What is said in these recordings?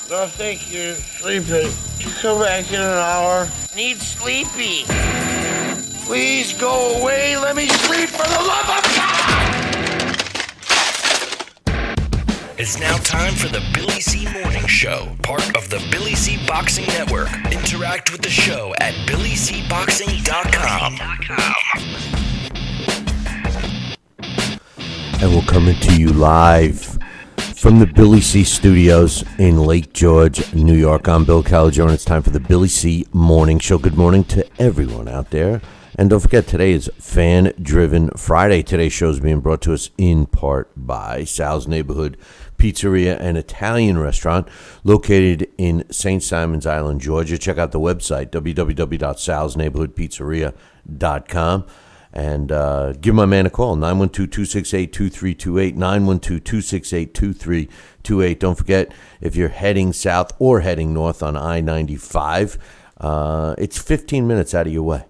No, thank you. Sleeping. You come back in an hour. Need sleepy. Please go away. Let me sleep for the love of God! It's now time for the Billy C. Morning Show, part of the Billy C. Boxing Network. Interact with the show at BillyCBoxing.com. And we're coming to you live from the Billy C. Studios in Lake George, New York. I'm Bill Calagione. It's time for the Billy C. Morning Show. Good morning to everyone out there. And don't forget, today is Fan Driven Friday. Today's show is being brought to us in part by Sal's Neighborhood Pizzeria and Italian Restaurant located in St. Simons Island, Georgia. Check out the website, www.salsneighborhoodpizzeria.com. And give my man a call, 912-268-2328, 912-268-2328. Don't forget, if you're heading south or heading north on I-95, it's 15 minutes out of your way.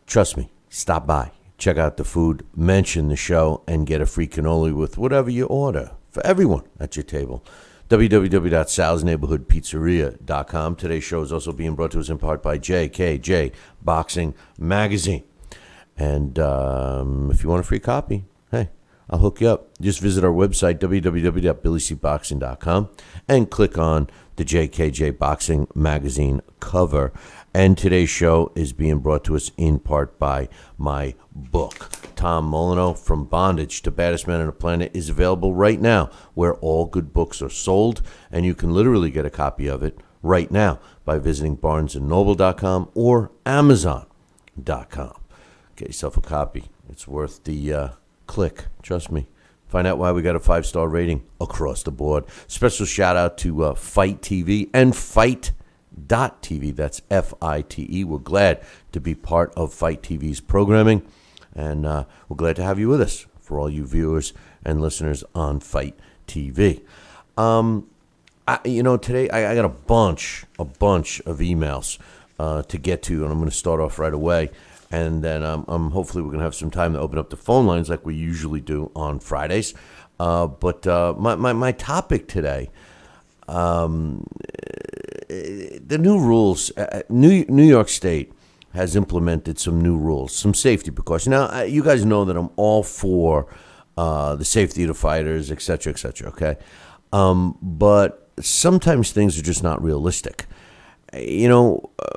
Trust me, stop by, check out the food, mention the show, and get a free cannoli with whatever you order for everyone at your table. www.salsneighborhoodpizzeria.com. Today's show is also being brought to us in part by JKJ Boxing Magazine. And if you want a free copy, hey, I'll hook you up. Just visit our website, www.billycboxing.com, and click on the JKJ Boxing Magazine cover. And today's show is being brought to us in part by my book. Tom Molyneux, From Bondage to Baddest Man on the Planet, is available right now where all good books are sold. And you can literally get a copy of it right now by visiting barnesandnoble.com or amazon.com. Get yourself a copy. It's worth the click. Trust me. Find out why we got a 5-star rating across the board. Special shout out to Fight TV and Fight.tv. That's F-I-T-E. We're glad to be part of Fight TV's programming. And we're glad to have you with us for all you viewers and listeners on Fight TV. Today I got a bunch of emails to get to, and I'm going to start off right away. And then hopefully we're going to have some time to open up the phone lines like we usually do on Fridays. But my topic today, the new rules. New York State has implemented some new rules, some safety precautions. Now, you guys know that I'm all for the safety of the fighters, et cetera, okay? But sometimes things are just not realistic.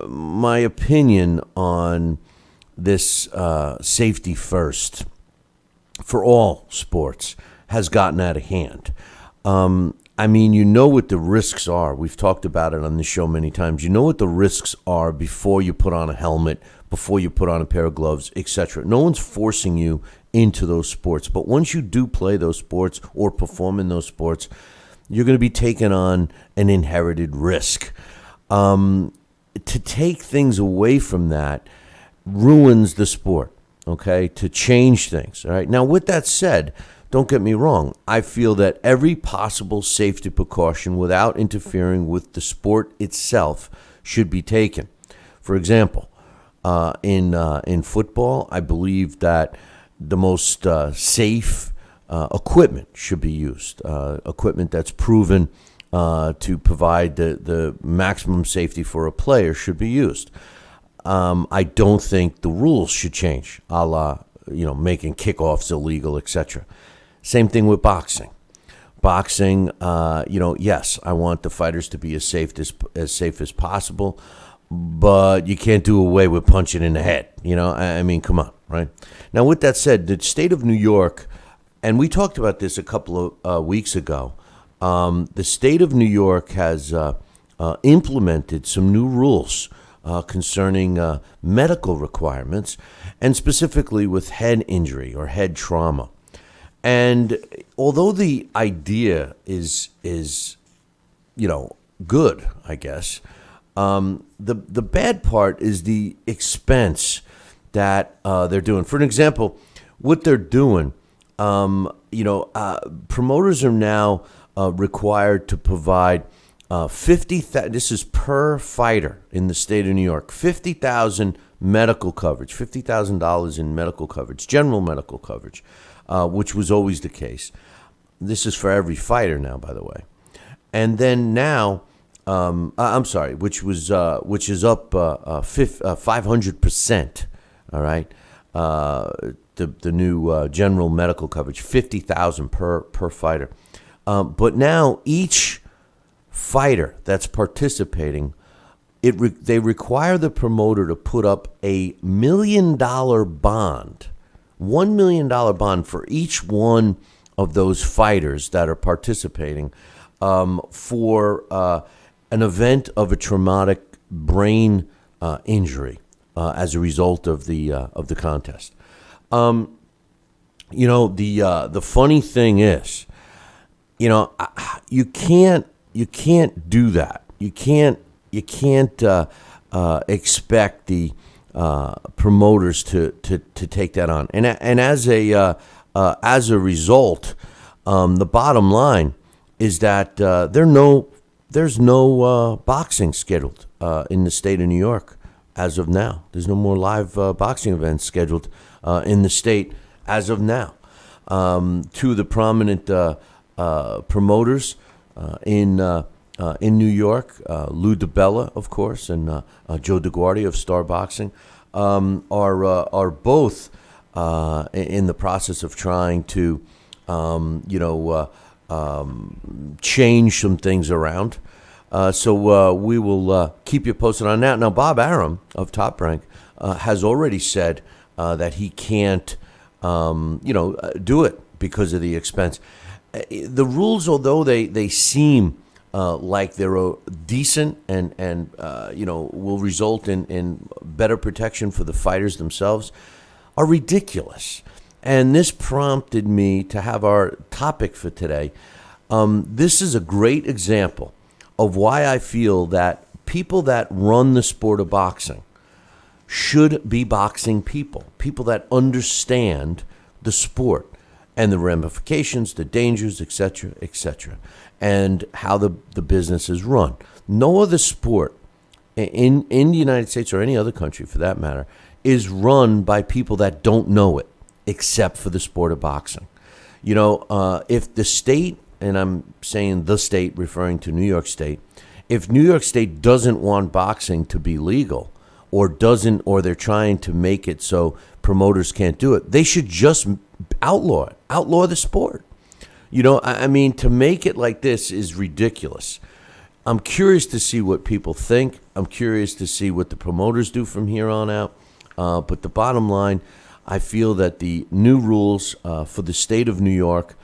My opinion on this safety first for all sports has gotten out of hand. You know what the risks are. We've talked about it on the show many times. You know what the risks are before you put on a helmet, before you put on a pair of gloves, etc. No one's forcing you into those sports. But once you do play those sports or perform in those sports, you're going to be taking on an inherited risk. To take things away from that ruins the sport, okay, to change things, all right? Now, with that said, don't get me wrong. I feel that every possible safety precaution without interfering with the sport itself should be taken. For example, in football, I believe that the most safe equipment should be used, equipment that's proven to provide the maximum safety for a player should be used. I don't think the rules should change, a la, making kickoffs illegal, etc. Same thing with boxing. Boxing, yes, I want the fighters to be as safe as possible, but you can't do away with punching in the head. Come on, right? Now, with that said, the state of New York, and we talked about this a couple of weeks ago, the state of New York has implemented some new rules concerning medical requirements, and specifically with head injury or head trauma. And although the idea is good, I guess, the bad part is the expense that they're doing. For an example, what they're doing, promoters are now required to provide this is per fighter in the state of New York, $50,000 medical coverage, $50,000 in medical coverage, general medical coverage, which was always the case. This is for every fighter now, by the way. And then now I'm sorry, which is up 500%. All right, the new general medical coverage, 50,000 per fighter. But now each fighter that's participating, they require the promoter to put up $1 million bond, $1 million bond for each one of those fighters that are participating for an event of a traumatic brain injury as a result of the contest. The funny thing is, you can't do that. You can't expect the promoters to take that on. And as a result, the bottom line is that there's no boxing scheduled in the state of New York as of now. There's no more live boxing events scheduled in the state as of now. Two of the prominent promoters in New York, Lou DiBella, of course, and Joe DeGuardi of Star Boxing, are both in the process of trying to, change some things around. So we will keep you posted on that. Now, Bob Arum of Top Rank has already said that he can't, do it because of the expense. The rules, although they seem like they're decent and will result in better protection for the fighters themselves, are ridiculous. And this prompted me to have our topic for today. This is a great example of why I feel that people that run the sport of boxing should be boxing people that understand the sport and the ramifications, the dangers, etc., and how the business is run. No other sport in the United States or any other country, for that matter, is run by people that don't know it, except for the sport of boxing. If the state, and I'm saying the state referring to New York State, if New York State doesn't want boxing to be legal, or they're trying to make it so promoters can't do it, they should just outlaw the sport. To make it like this is ridiculous. I'm curious to see what people think. I'm curious to see what the promoters do from here on out. But the bottom line, I feel that the new rules for the state of New York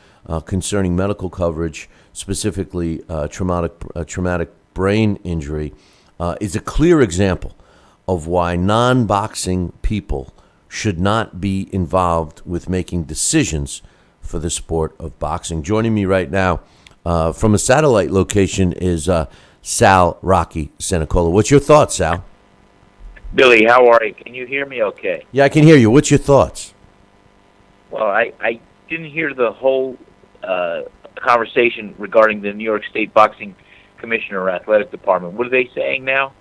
concerning medical coverage, specifically traumatic brain injury, is a clear example of why non-boxing people should not be involved with making decisions for the sport of boxing. Joining me right now from a satellite location is Sal Rocky Senecola. What's your thoughts, Sal? Billy, how are you? Can you hear me okay? Yeah, I can hear you. What's your thoughts? Well, I didn't hear the whole conversation regarding the New York State Boxing Commissioner or Athletic Department. What are they saying now?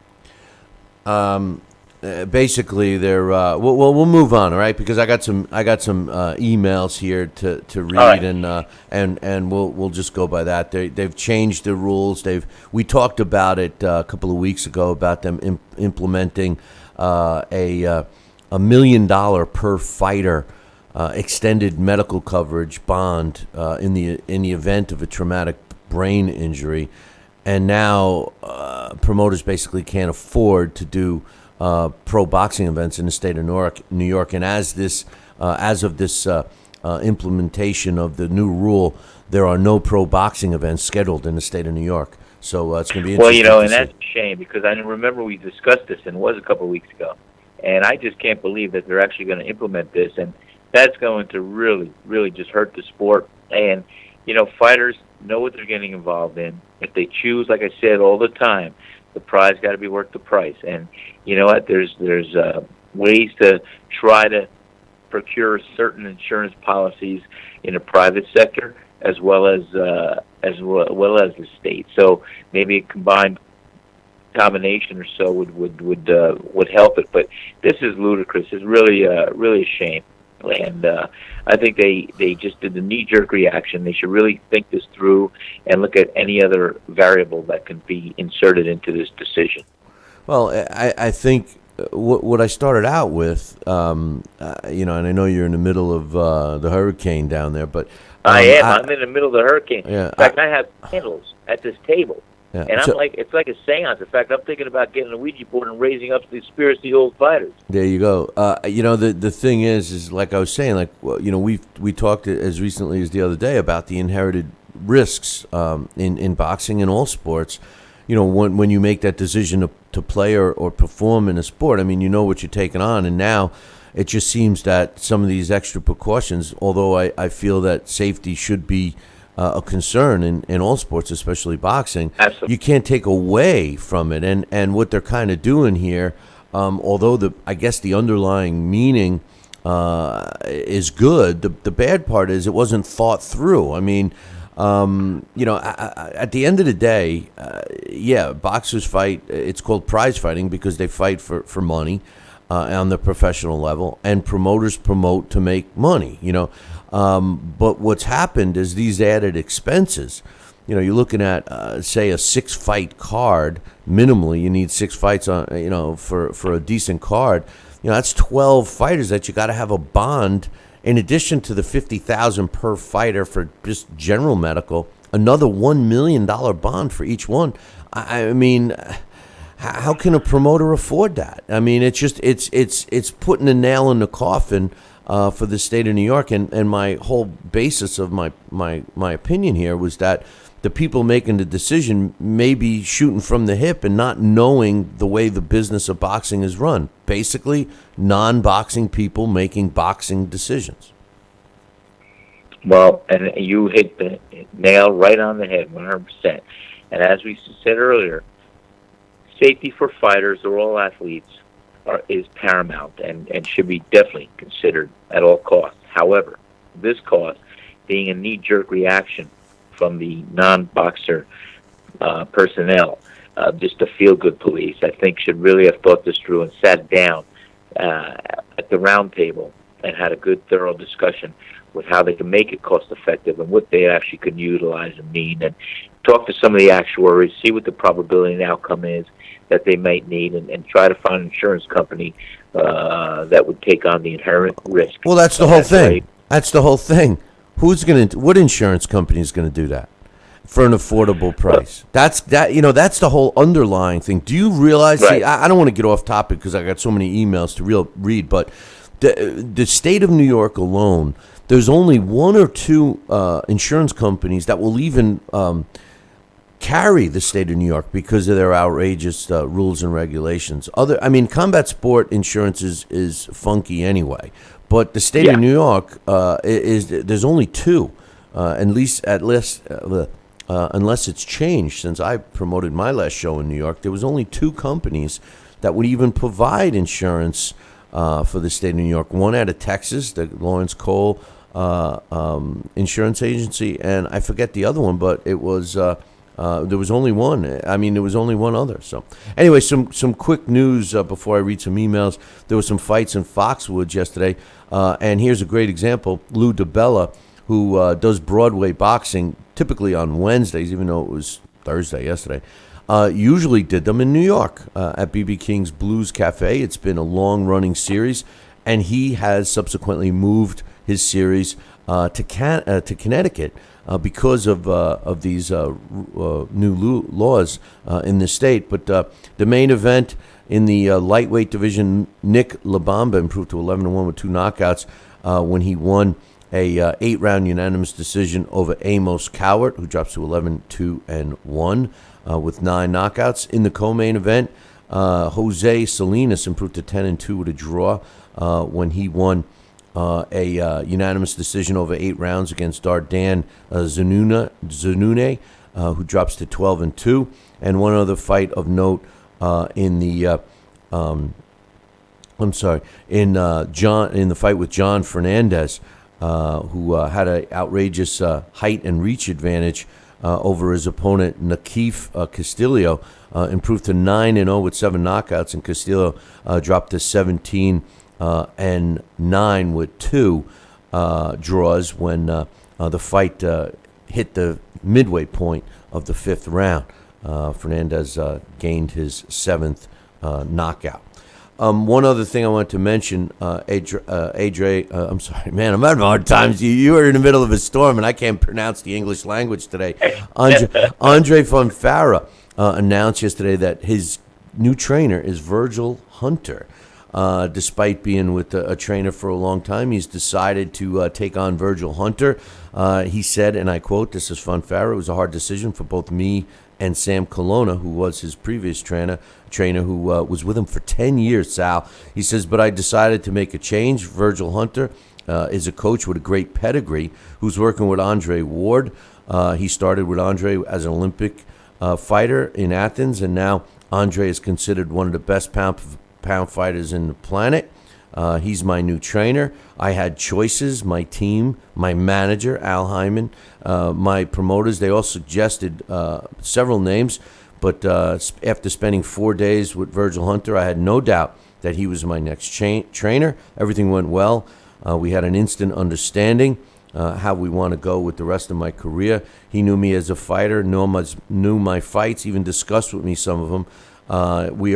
Basically, they're we'll move on, all right? Because I got some emails here to read, right. and we'll just go by that. They've changed the rules. We talked about it a couple of weeks ago about them implementing a $1 million per fighter extended medical coverage bond in the event of a traumatic brain injury, and now promoters basically can't afford to do pro boxing events in the state of New York, and as of this implementation of the new rule, there are no pro boxing events scheduled in the state of New York. So it's going to be interesting. Well, and that's a shame because I remember we discussed this and it was a couple of weeks ago, and I just can't believe that they're actually going to implement this, and that's going to really, really just hurt the sport. And fighters know what they're getting involved in. If they choose, like I said all the time, the prize got to be worth the price. And you know what? There's ways to try to procure certain insurance policies in the private sector as well as the state. So maybe a combination or so would help it. But this is ludicrous. It's really a shame. And I think they just did the knee-jerk reaction. They should really think this through and look at any other variable that can be inserted into this decision. Well, I think what I started out with, and I know you're in the middle of the hurricane down there, but I am. I'm in the middle of the hurricane. Yeah, in fact, I have candles at this table. Yeah, and I'm like, it's like a seance. In fact, I'm thinking about getting a Ouija board and raising up the spirits of the old fighters. There you go. The thing is like I was saying, like, we talked as recently as the other day about the inherited risks in boxing and all sports. When you make that decision to play or perform in a sport, I mean, you know what you're taking on, and now it just seems that some of these extra precautions, although I feel that safety should be a concern in all sports, especially boxing. Absolutely. You can't take away from it. And what they're kind of doing here, although I guess the underlying meaning is good, the bad part is it wasn't thought through. I mean, at the end of the day, boxers fight. It's called prize fighting because they fight for money on the professional level, and promoters promote to make money. But what's happened is these added expenses. You're looking at, say, a 6-fight card. Minimally, you need 6 fights on, for a decent card. That's 12 fighters that you got to have a bond. In addition to the $50,000 per fighter for just general medical, another $1 million bond for each one. I mean, how can a promoter afford that? I mean, it's putting a nail in the coffin for the state of New York. And my whole basis of my opinion here was that the people making the decision may be shooting from the hip and not knowing the way the business of boxing is run. Basically, non-boxing people making boxing decisions. Well, and you hit the nail right on the head, 100%. And as we said earlier, safety for fighters or all athletes is paramount and should be definitely considered at all costs. However, this cost being a knee-jerk reaction from the non-boxer personnel, just a feel-good police, I think should really have thought this through and sat down at the round table and had a good, thorough discussion with how they can make it cost-effective and what they actually could utilize and mean, and talk to some of the actuaries, see what the probability and outcome is that they might need, and try to find an insurance company that would take on the inherent risk. Well, that's the whole thing. That's the whole thing. What insurance company is going to do that for an affordable price? That's the whole underlying thing. Do you realize? Right. See, I don't want to get off topic because I got so many emails to read, but the state of New York alone, there's only 1 or 2 insurance companies that will even carry the state of New York because of their outrageous rules and regulations. Combat sport insurance is funky anyway. But the state of New York there's only 2, unless it's changed since I promoted my last show in New York. There was only 2 companies that would even provide insurance for the state of New York. One out of Texas, the Lawrence Cole Insurance Agency, and I forget the other one, but it was there was only one. I mean, there was only one other. So anyway, some quick news before I read some emails. There were some fights in Foxwoods yesterday. And here's a great example. Lou DiBella, who does Broadway boxing typically on Wednesdays, even though it was Thursday yesterday, usually did them in New York at B.B. King's Blues Cafe. It's been a long-running series, and he has subsequently moved his series to Connecticut because of these new laws in the state. But the main event in the lightweight division, Nick Labamba improved to 11-1 with 2 knockouts when he won a 8-round unanimous decision over Amos Cowart, who drops to 11-2-1 with 9 knockouts. In the co-main event, Jose Salinas improved to 10-2 with a draw when he won a unanimous decision over 8 rounds against Dardan Zanune, who drops to 12-2. And one other fight of note in the fight with John Fernandez, who had an outrageous height and reach advantage over his opponent Nakif Castillo, improved to 9-0 with 7 knockouts, and Castillo dropped to 17-2 and 9 with 2 draws when the fight hit the midway point of the 5th round. Fernandez gained his 7th knockout. One other thing I want to mention, I'm sorry, man, I'm having a hard time. You were in the middle of a storm, and I can't pronounce the English language today. Andre Fonfara announced yesterday that his new trainer is Virgil Hunter. Despite being with a trainer for a long time, he's decided to take on Virgil Hunter. He said, and I quote, this is Fonfara, it was a hard decision for both me and Sam Colonna, who was his previous trainer who was with him for 10 years, Sal. He says, but I decided to make a change. Virgil Hunter is a coach with a great pedigree who's working with Andre Ward. He started with Andre as an Olympic fighter in Athens, and now Andre is considered one of the best pound fighters in the planet. He's my new trainer. I had choices, my team, my manager, Al Hyman, my promoters. They all suggested several names, but after spending 4 days with Virgil Hunter, I had no doubt that he was my next trainer. Everything went well. We had an instant understanding how we want to go with the rest of my career. He knew me as a fighter, knew my fights, even discussed with me some of them. We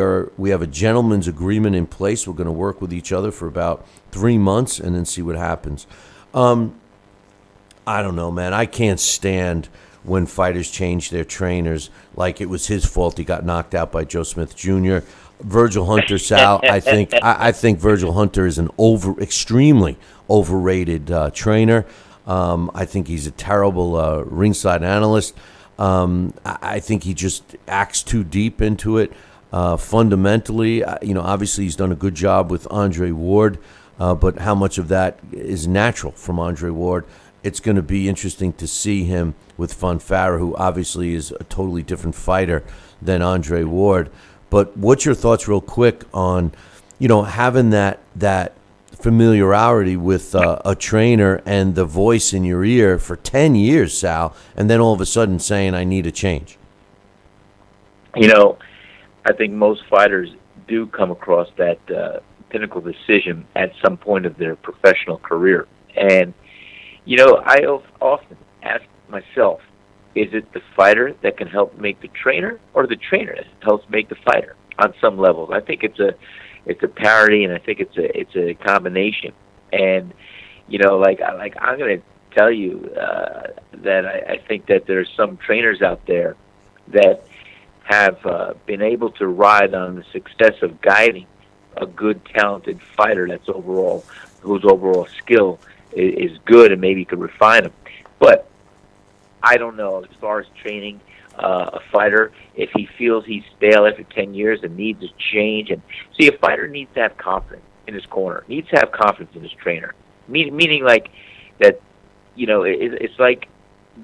have a gentleman's agreement in place. We're going to work with each other for about 3 months and then see what happens. I don't know, man. I can't stand when fighters change their trainers like it was his fault he got knocked out by Joe Smith Jr. Virgil Hunter, Sal, I think Virgil Hunter is an extremely overrated trainer. I think he's a terrible ringside analyst. I think he just acts too deep into it. Fundamentally, obviously he's done a good job with Andre Ward, but how much of that is natural from Andre Ward? It's going to be interesting to see him with Fonfara, who obviously is a totally different fighter than Andre Ward. But what's your thoughts, real quick, on having that familiarity with a trainer and the voice in your ear for 10 years, Sal, and then all of a sudden saying, I need a change? I think most fighters do come across that pinnacle decision at some point of their professional career. And, I often ask myself, is it the fighter that can help make the trainer, or the trainer that helps make the fighter on some levels? I think it's a parity, and I think it's a combination. And I'm going to tell you that I think that there's some trainers out there that have been able to ride on the success of guiding a good, talented fighter whose overall skill is good, and maybe could refine him. But I don't know, as far as training a fighter, if he feels he's stale after 10 years and needs a change. And see, a fighter needs to have confidence in his corner, needs to have confidence in his trainer. Meaning like that, it's like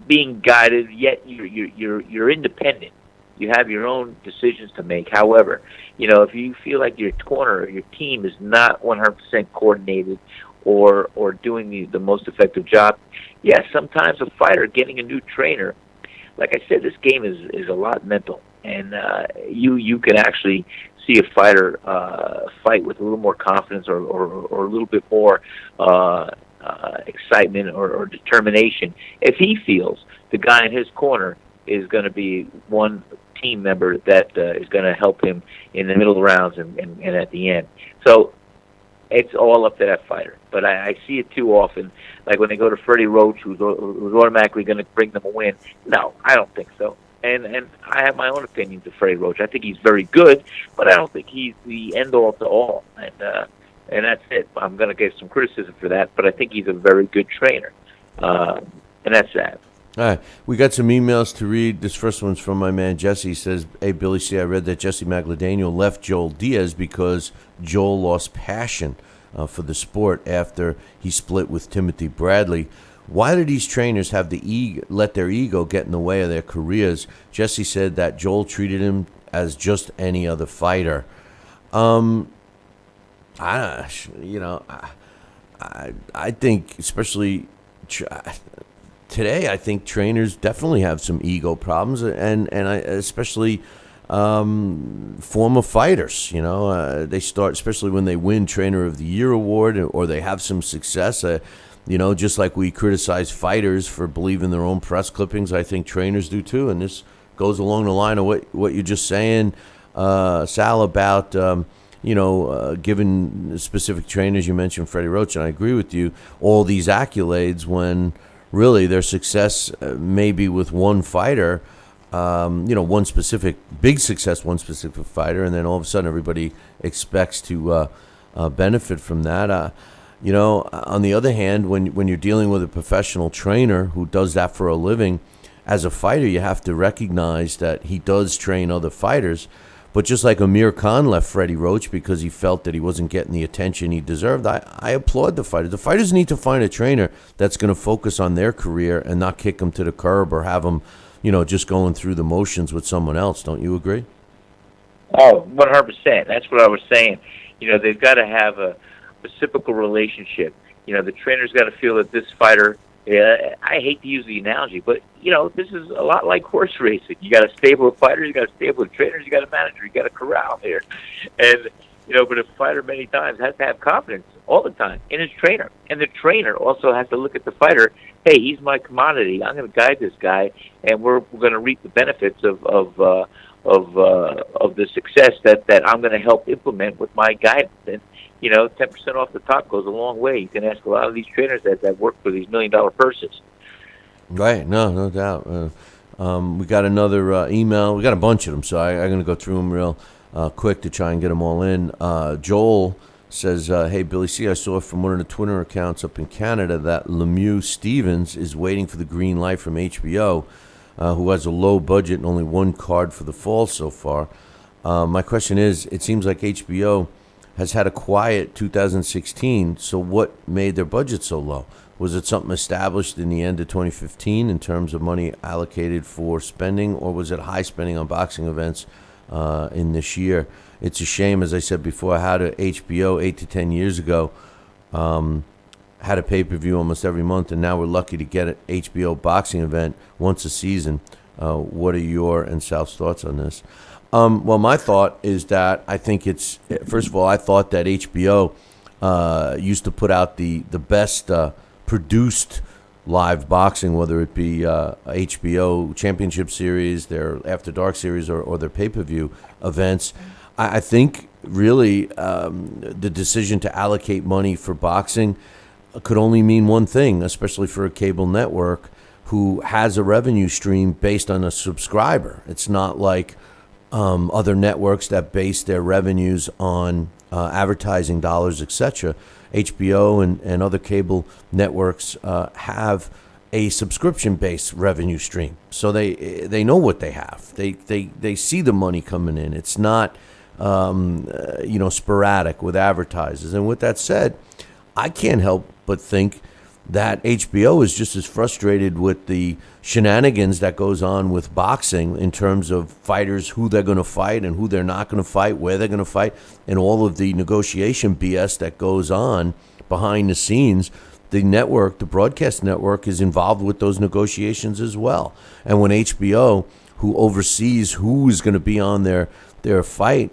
being guided, yet you're independent. You have your own decisions to make. However, if you feel like your corner or your team is not 100% coordinated or doing the most effective job, yes, sometimes a fighter getting a new trainer, like I said, this game is a lot mental, and you can actually see a fighter fight with a little more confidence or a little bit more excitement or determination if he feels the guy in his corner is going to be one team member that is going to help him in the middle of the rounds and at the end. So it's all up to that fighter. But I see it too often, like when they go to Freddie Roach, who's automatically going to bring them a win. No, I don't think so. And I have my own opinions of Freddie Roach. I think he's very good, but I don't think he's the end-all to all. And that's it. I'm going to get some criticism for that, but I think he's a very good trainer. And that's that. All right, we got some emails to read. This first one's from my man Jesse. He says, hey, Billy C., I read that Jesse Magladaniel left Joel Diaz because Joel lost passion for the sport after he split with Timothy Bradley. Why do these trainers have let their ego get in the way of their careers? Jesse said that Joel treated him as just any other fighter. I think, especially today, I think trainers definitely have some ego problems, and I especially former fighters. They start, especially when they win Trainer of the Year award or they have some success. Just like we criticize fighters for believing their own press clippings, I think trainers do too. And this goes along the line of what you're just saying, Sal, about given specific trainers. You mentioned Freddie Roach, and I agree with you. All these accolades when really their success may be with one fighter. One specific big success, one specific fighter, and then all of a sudden everybody expects to benefit from that. On the other hand, when you're dealing with a professional trainer who does that for a living, as a fighter, you have to recognize that he does train other fighters. But just like Amir Khan left Freddie Roach because he felt that he wasn't getting the attention he deserved, I applaud the fighters. The fighters need to find a trainer that's going to focus on their career and not kick them to the curb or have them just going through the motions with someone else. Don't you agree? Oh, 100%. That's what I was saying. They've got to have a reciprocal relationship. The trainer's got to feel that this fighter, I hate to use the analogy, but, this is a lot like horse racing. You got a stable of fighters, you got a stable of trainers, you got a manager, you got a corral here. And, but a fighter many times has to have confidence all the time in his trainer. And the trainer also has to look at the fighter, hey, he's my commodity. I'm going to guide this guy, and we're going to reap the benefits of the success that I'm going to help implement with my guidance. And 10% off the top goes a long way. You can ask a lot of these trainers that work for these $1 million purses. Right, no doubt. We got another email. We got a bunch of them, so I'm going to go through them real quick to try and get them all in. Joel says, hey, Billy C., I saw from one of the Twitter accounts up in Canada that Lemieux Stevens is waiting for the green light from HBO, who has a low budget and only one card for the fall so far. My question is, it seems like HBO has had a quiet 2016, so what made their budget so low? Was it something established in the end of 2015 in terms of money allocated for spending, or was it high spending on boxing events in this year? It's a shame, as I said before, how to HBO 8 to 10 years ago had a pay-per-view almost every month, and now we're lucky to get an HBO boxing event once a season. What are your and Sal's thoughts on this? Well, my thought is that I think it's, first of all, I thought that HBO used to put out the best produced live boxing, whether it be HBO Championship Series, their After Dark series, or their pay-per-view events. I think really the decision to allocate money for boxing could only mean one thing, especially for a cable network who has a revenue stream based on a subscriber. It's not like other networks that base their revenues on advertising dollars, etc. HBO and other cable networks have a subscription-based revenue stream, so they know what they have. They see the money coming in. It's not sporadic with advertisers. And with that said, I can't help but think that HBO is just as frustrated with the shenanigans that goes on with boxing in terms of fighters, who they're going to fight and who they're not going to fight, where they're going to fight, and all of the negotiation BS that goes on behind the scenes. The network, the broadcast network, is involved with those negotiations as well. And when HBO, who oversees who is going to be on their fight,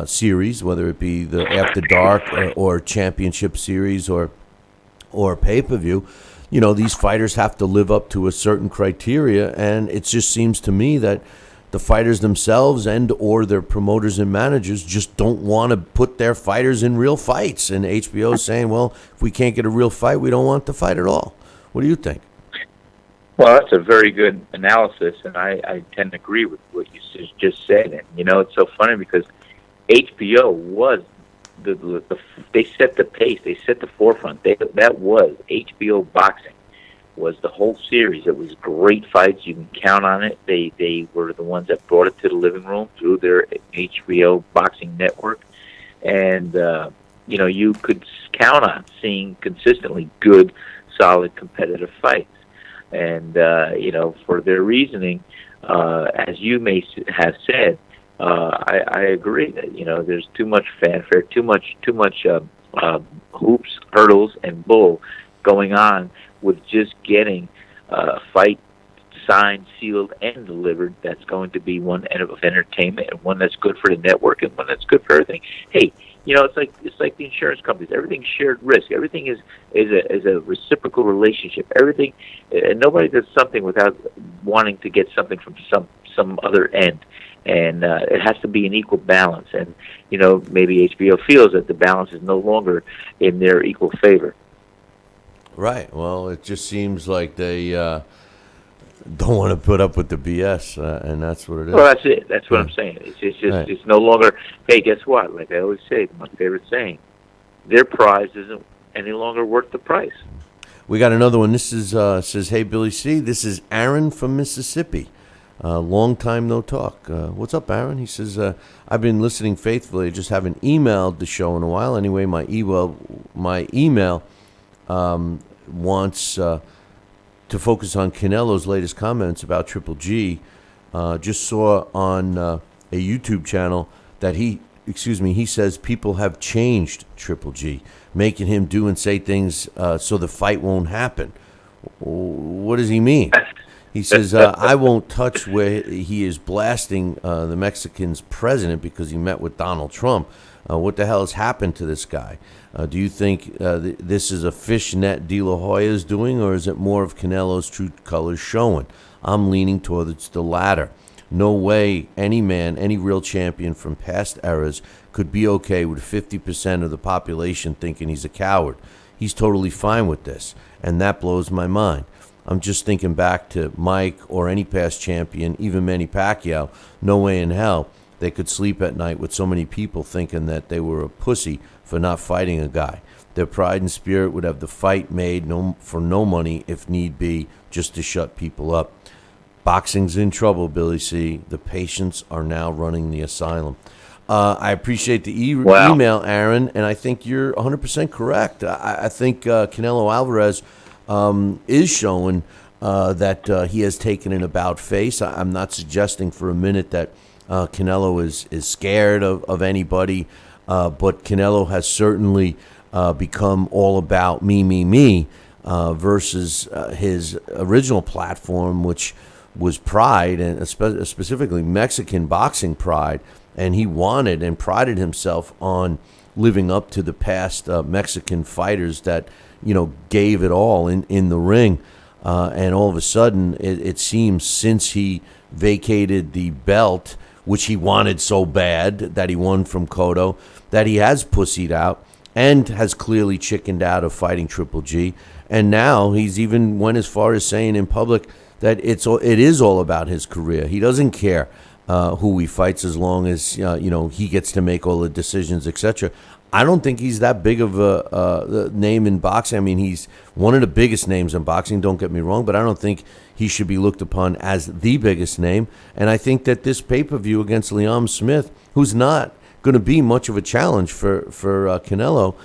series, whether it be the After Dark or Championship Series or pay-per-view, these fighters have to live up to a certain criteria, and it just seems to me that the fighters themselves and or their promoters and managers just don't want to put their fighters in real fights. And HBO is saying, well, if we can't get a real fight, we don't want the fight at all. What do you think? Well, that's a very good analysis, and I tend to agree with what you just said. And, it's so funny because HBO was they set the pace, they set the forefront. That was HBO boxing, was the whole series. It was great fights. You can count on it. They were the ones that brought it to the living room through their HBO boxing network. And, you could count on seeing consistently good, solid, competitive fights. And, for their reasoning, as you may have said, I agree that, there's too much fanfare, too much hoops, hurdles, and bull going on with just getting a fight signed, sealed, and delivered that's going to be one of entertainment, and one that's good for the network, and one that's good for everything. Hey, it's like the insurance companies. Everything's shared risk. Everything is a reciprocal relationship. Everything, and nobody does something without wanting to get something from some other end. And it has to be an equal balance. And maybe HBO feels that the balance is no longer in their equal favor. Right. Well, it just seems like they don't want to put up with the BS, and that's what it is. Well, that's it. That's what I'm saying. It's no longer. Hey, guess what? Like I always say, my favorite saying: their prize isn't any longer worth the price. We got another one. This is says, "Hey Billy C, this is Aaron from Mississippi. Long time no talk. What's up, Aaron?" He says, "I've been listening faithfully. I just haven't emailed the show in a while. Anyway, my email wants to focus on Canelo's latest comments about Triple G. Just saw on a YouTube channel that he says people have changed Triple G, making him do and say things so the fight won't happen. What does he mean?" He says, "I won't touch where he is blasting the Mexican's president because he met with Donald Trump. What the hell has happened to this guy? Do you think this is a fishnet De La Hoya's doing, or is it more of Canelo's true colors showing? I'm leaning towards the latter. No way any man, any real champion from past eras could be okay with 50% of the population thinking he's a coward. He's totally fine with this, and that blows my mind. I'm just thinking back to Mike or any past champion, even Manny Pacquiao. No way in hell they could sleep at night with so many people thinking that they were a pussy for not fighting a guy. Their pride and spirit would have the fight made for no money if need be, just to shut people up. Boxing's in trouble, Billy C. The patients are now running the asylum." I appreciate the email, Aaron, and I think you're 100% correct. I think Canelo Alvarez is showing that he has taken an about face. I'm not suggesting for a minute that Canelo is scared of anybody, but Canelo has certainly become all about me, versus his original platform, which was pride, and specifically Mexican boxing pride, and he wanted and prided himself on living up to the past Mexican fighters that gave it all in the ring, and all of a sudden it seems since he vacated the belt, which he wanted so bad that he won from Cotto, that he has pussied out and has clearly chickened out of fighting Triple G, and now he's even went as far as saying in public that it is all about his career. He doesn't care who he fights as long as he gets to make all the decisions, etc. I don't think he's that big of a name in boxing. I mean, he's one of the biggest names in boxing, don't get me wrong, but I don't think he should be looked upon as the biggest name. And I think that this pay-per-view against Liam Smith, who's not going to be much of a challenge for Canelo,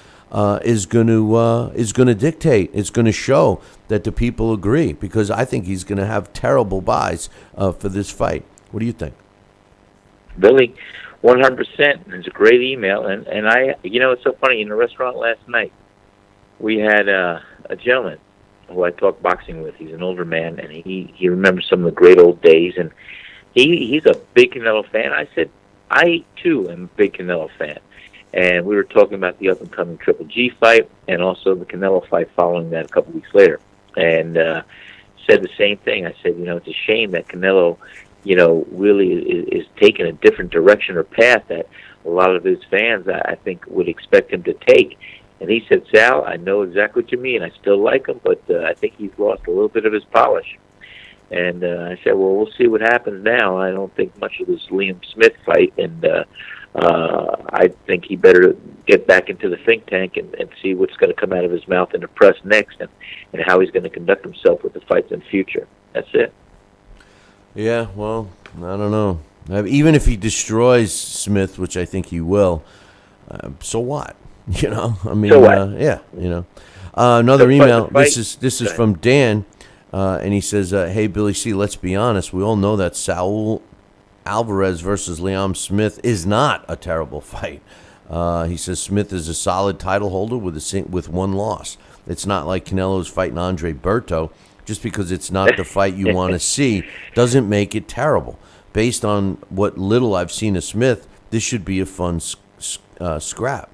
is going to dictate. It's going to show that the people agree, because I think he's going to have terrible buys for this fight. What do you think? Billy, 100%. It's a great email, and I, it's so funny. In the restaurant last night, we had a gentleman who I talked boxing with. He's an older man, and he remembers some of the great old days, and he's a big Canelo fan. I said, I too am a big Canelo fan, and we were talking about the up and coming Triple G fight, and also the Canelo fight following that a couple weeks later, and said the same thing. I said, it's a shame that Canelo really is taking a different direction or path that a lot of his fans, I think, would expect him to take. And he said, "Sal, I know exactly what you mean. I still like him, but I think he's lost a little bit of his polish." And I said, "Well, we'll see what happens now. I don't think much of this Liam Smith fight, and I think he better get back into the think tank and see what's going to come out of his mouth in the press next, and how he's going to conduct himself with the fights in the future." That's it. Yeah, well, I don't know. Even if he destroys Smith, which I think he will, so what? I mean, so what? Yeah, Another email. This is from Dan, and he says, "Hey Billy C, let's be honest. We all know that Saul Alvarez versus Liam Smith is not a terrible fight." He says Smith is a solid title holder with one loss. It's not like Canelo's fighting Andre Berto. just because it's not the fight you want to see, doesn't make it terrible. Based on what little I've seen of Smith, this should be a fun scrap.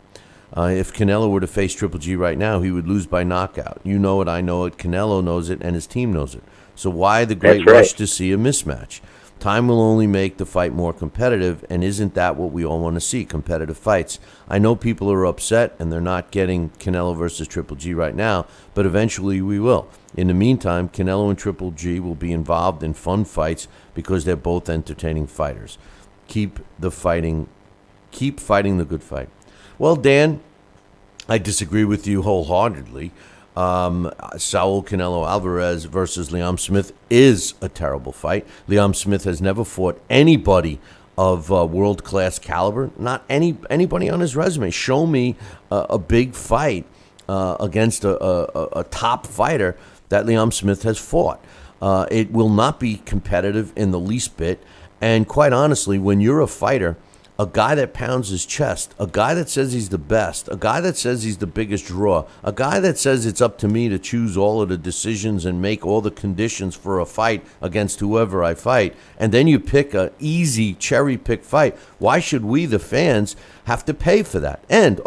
If Canelo were to face Triple G right now, he would lose by knockout. You know it, I know it, Canelo knows it, and his team knows it. So why the great rush to see a mismatch? Time will only make the fight more competitive, and isn't that what we all want to see, competitive fights? I know people are upset, and they're not getting Canelo versus Triple G right now, but eventually we will. In the meantime, Canelo and Triple G will be involved in fun fights because they're both entertaining fighters. Keep fighting the good fight. Well, Dan, I disagree with you wholeheartedly. Saul Canelo Alvarez versus Liam Smith is a terrible fight. Liam Smith has never fought anybody of world-class caliber, not anybody on his resume. Show me a big fight against a top fighter that Liam Smith has fought. It will not be competitive in the least bit. And quite honestly, when you're a fighter, a guy that pounds his chest, a guy that says he's the best, a guy that says he's the biggest draw, a guy that says it's up to me to choose all of the decisions and make all the conditions for a fight against whoever I fight, and then you pick a easy cherry-pick fight, why should we, the fans, have to pay for that? And,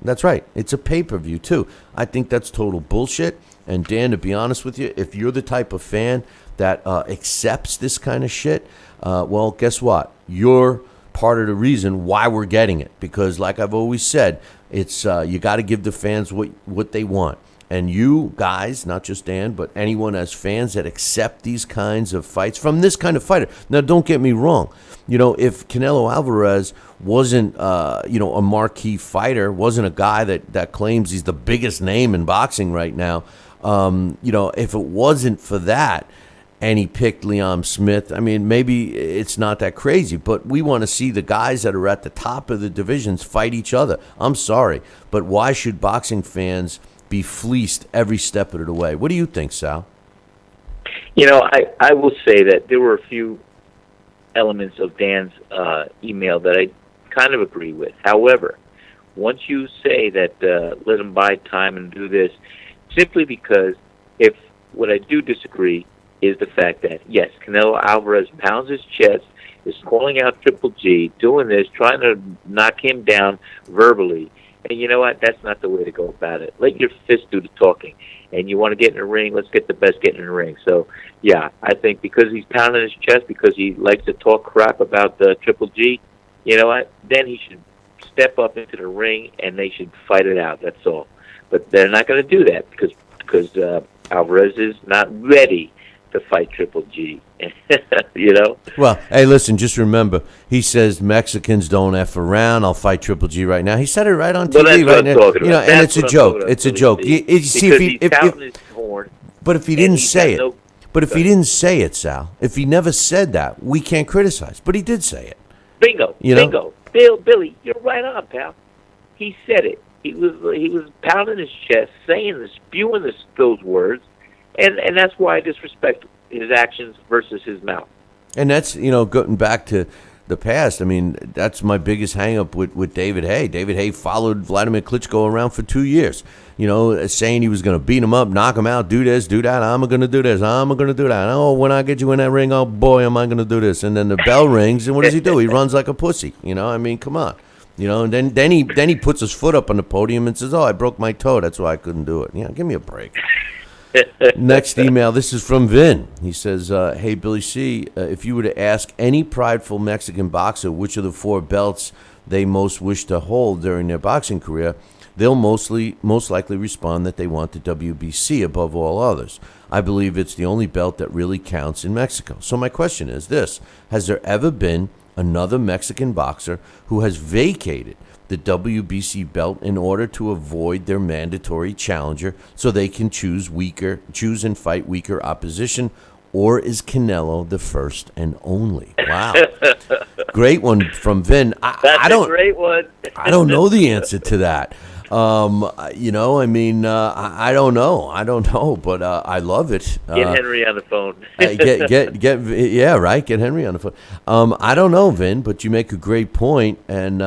that's right, it's a pay-per-view too. I think that's total bullshit. And Dan, to be honest with you, if you're the type of fan that accepts this kind of shit, well, guess what? You're part of the reason why we're getting it, because like I've always said, it's you got to give the fans what they want. And you guys, not just Dan, but anyone as fans that accept these kinds of fights from this kind of fighter. Now, don't get me wrong. If Canelo Alvarez wasn't, a marquee fighter, wasn't a guy that claims he's the biggest name in boxing right now, if it wasn't for that, and he picked Liam Smith, I mean, maybe it's not that crazy, but we want to see the guys that are at the top of the divisions fight each other. I'm sorry, but why should boxing fans be fleeced every step of the way? What do you think, Sal? I will say that there were a few elements of Dan's email that I kind of agree with. However, once you say that let him buy time and do this, simply because what I do disagree is the fact that, yes, Canelo Alvarez pounds his chest, is calling out Triple G, doing this, trying to knock him down verbally. And you know what? That's not the way to go about it. Let your fist do the talking. And you want to get in the ring, let's get the best getting in the ring. So, yeah, I think because he's pounding his chest, because he likes to talk crap about Triple G, you know what? Then he should step up into the ring and they should fight it out. That's all. But they're not going to do that because Alvarez is not ready to fight Triple G, Well, hey, listen, just remember, he says Mexicans don't F around. I'll fight Triple G right now. He said it right on TV right now. And it's a joke. It's a joke. But if he didn't say it, if he didn't say it, Sal, if he never said that, we can't criticize. But he did say it. Bingo. Billy, you're right on, pal. He said it. He was pounding his chest, spewing those words. And that's why I disrespect his actions versus his mouth. And that's, going back to the past. I mean, that's my biggest hang-up with David Haye. David Haye followed Vladimir Klitschko around for 2 years, saying he was going to beat him up, knock him out, do this, do that. I'm going to do this. I'm going to do that. Oh, when I get you in that ring, oh, boy, am I going to do this. And then the bell rings, and what does he do? He runs like a pussy. I mean, come on. And then he puts his foot up on the podium and says, oh, I broke my toe. That's why I couldn't do it. Give me a break. Next email, this is from Vin. He says, hey, Billy C., if you were to ask any prideful Mexican boxer which of the 4 belts they most wish to hold during their boxing career, they'll most likely respond that they want the WBC above all others. I believe it's the only belt that really counts in Mexico. So my question is this: has there ever been another Mexican boxer who has vacated the WBC belt in order to avoid their mandatory challenger so they can choose and fight weaker opposition? Or is Canelo the first and only? Wow. Great one from Vin. That's a great one. I don't know the answer to that. I don't know, but I love it. Get Henry on the phone. Get Henry on the phone. I don't know, Vin, but you make a great point, and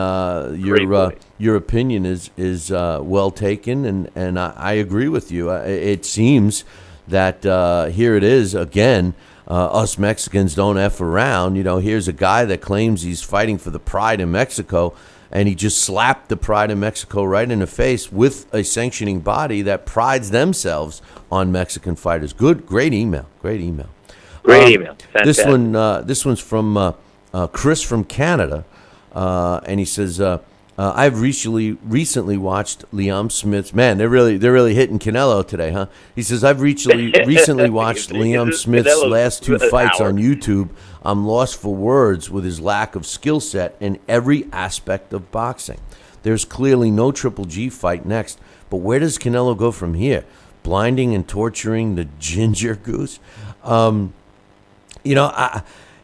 your opinion is well taken, and I agree with you. It seems that here it is again. Us Mexicans don't F around. Here's a guy that claims he's fighting for the pride in Mexico, and he just slapped the pride in Mexico right in the face with a sanctioning body that prides themselves on Mexican fighters. Great email. Great email. Fantastic. This one's from Chris from Canada, and he says, I've recently watched Liam Smith's. Man, they're really hitting Canelo today, huh? He says, I've recently watched Liam Smith's last two fights on YouTube. I'm lost for words with his lack of skill set in every aspect of boxing. There's clearly no Triple G fight next, but where does Canelo go from here? Blinding and torturing the ginger goose?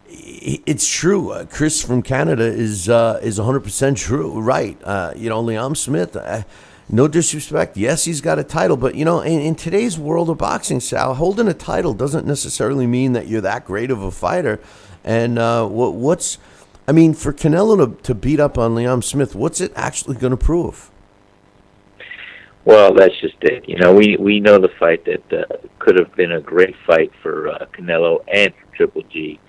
It's true. Chris from Canada is 100% true. Right. Liam Smith, no disrespect. Yes, he's got a title, but in today's world of boxing, Sal, holding a title doesn't necessarily mean that you're that great of a fighter. And for Canelo to beat up on Liam Smith, what's it actually going to prove? Well, that's just it. We know the fight that could have been a great fight for Canelo and for Triple G,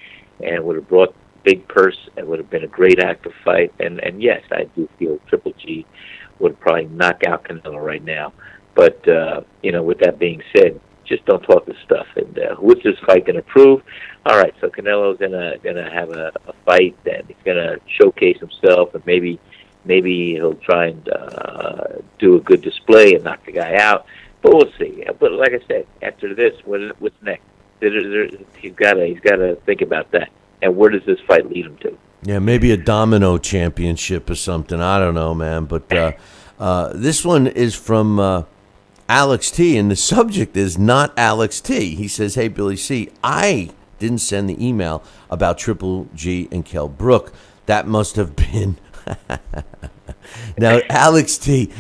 and would have brought big purse and would have been a great active fight. And yes, I do feel Triple G would probably knock out Canelo right now. But, with that being said, just don't talk the stuff. And what's this fight going to prove? All right, so Canelo's gonna have a fight, and he's going to showcase himself, and maybe he'll try and do a good display and knock the guy out. But we'll see. But like I said, after this, what's next? He's got to think about that. And where does this fight lead him to? Yeah, maybe a domino championship or something. I don't know, man. But this one is from Alex T, and the subject is not Alex T. He says, hey, Billy C, I didn't send the email about Triple G and Kell Brook. That must have been... Now, Alex T,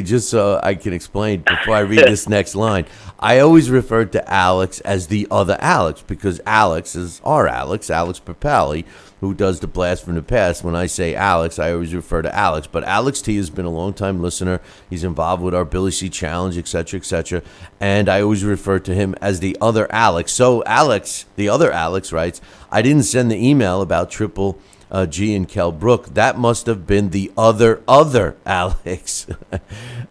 just so I can explain before I read this next line, I always referred to Alex as the other Alex because Alex is our Alex Papali, who does the Blast from the Past. When I say Alex, I always refer to Alex. But Alex T has been a long-time listener. He's involved with our Billy C Challenge, et cetera, and I always refer to him as the other Alex. So Alex, the other Alex, writes, I didn't send the email about Triple G and Kell Brook. That must have been the other Alex.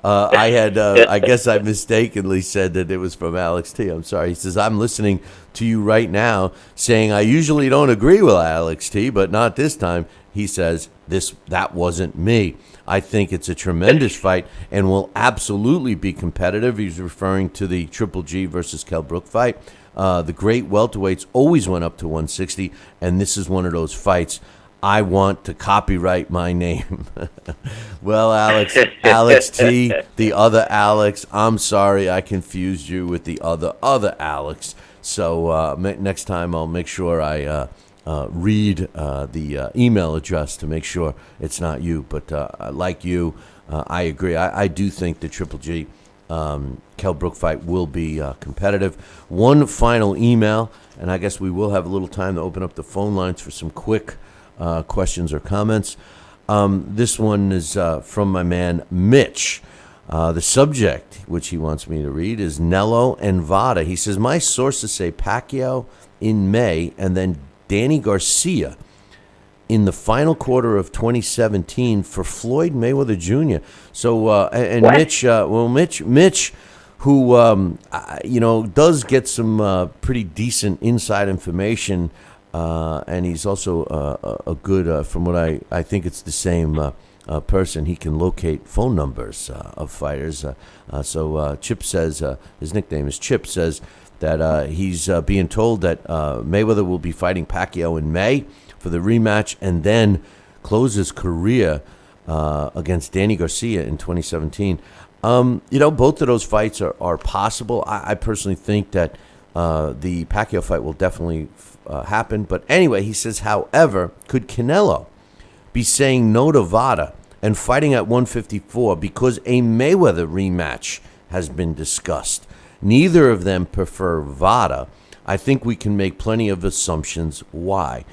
I guess I mistakenly said that it was from Alex T. I'm sorry. He says, I'm listening to you right now saying I usually don't agree with Alex T, but not this time. He says, that wasn't me. I think it's a tremendous fight and will absolutely be competitive. He's referring to the Triple G versus Kell Brook fight. The great welterweights always went up to 160, and this is one of those fights. I want to copyright my name. Well, Alex T, the other Alex, I'm sorry I confused you with the other Alex. So next time I'll make sure I read the email address to make sure it's not you. But like you, I agree. I do think the Triple G Kell Brook fight will be competitive. One final email, and I guess we will have a little time to open up the phone lines for some quick questions or comments. This one is from my man Mitch. The subject, which he wants me to read, is Nello and Vada. He says, my sources say Pacquiao in May and then Danny Garcia in the final quarter of 2017 for Floyd Mayweather Jr. So, and what? Mitch, who, does get some pretty decent inside information. And he's also a good, from what I think it's the same person. He can locate phone numbers of fighters. So Chip says, his nickname is Chip, says that he's being told that Mayweather will be fighting Pacquiao in May for the rematch and then close his career against Danny Garcia in 2017. Both of those fights are possible. I personally think that the Pacquiao fight will definitely happen. But anyway, he says, however, could Canelo be saying no to Vada and fighting at 154 because a Mayweather rematch has been discussed? Neither of them prefer Vada. I think we can make plenty of assumptions why.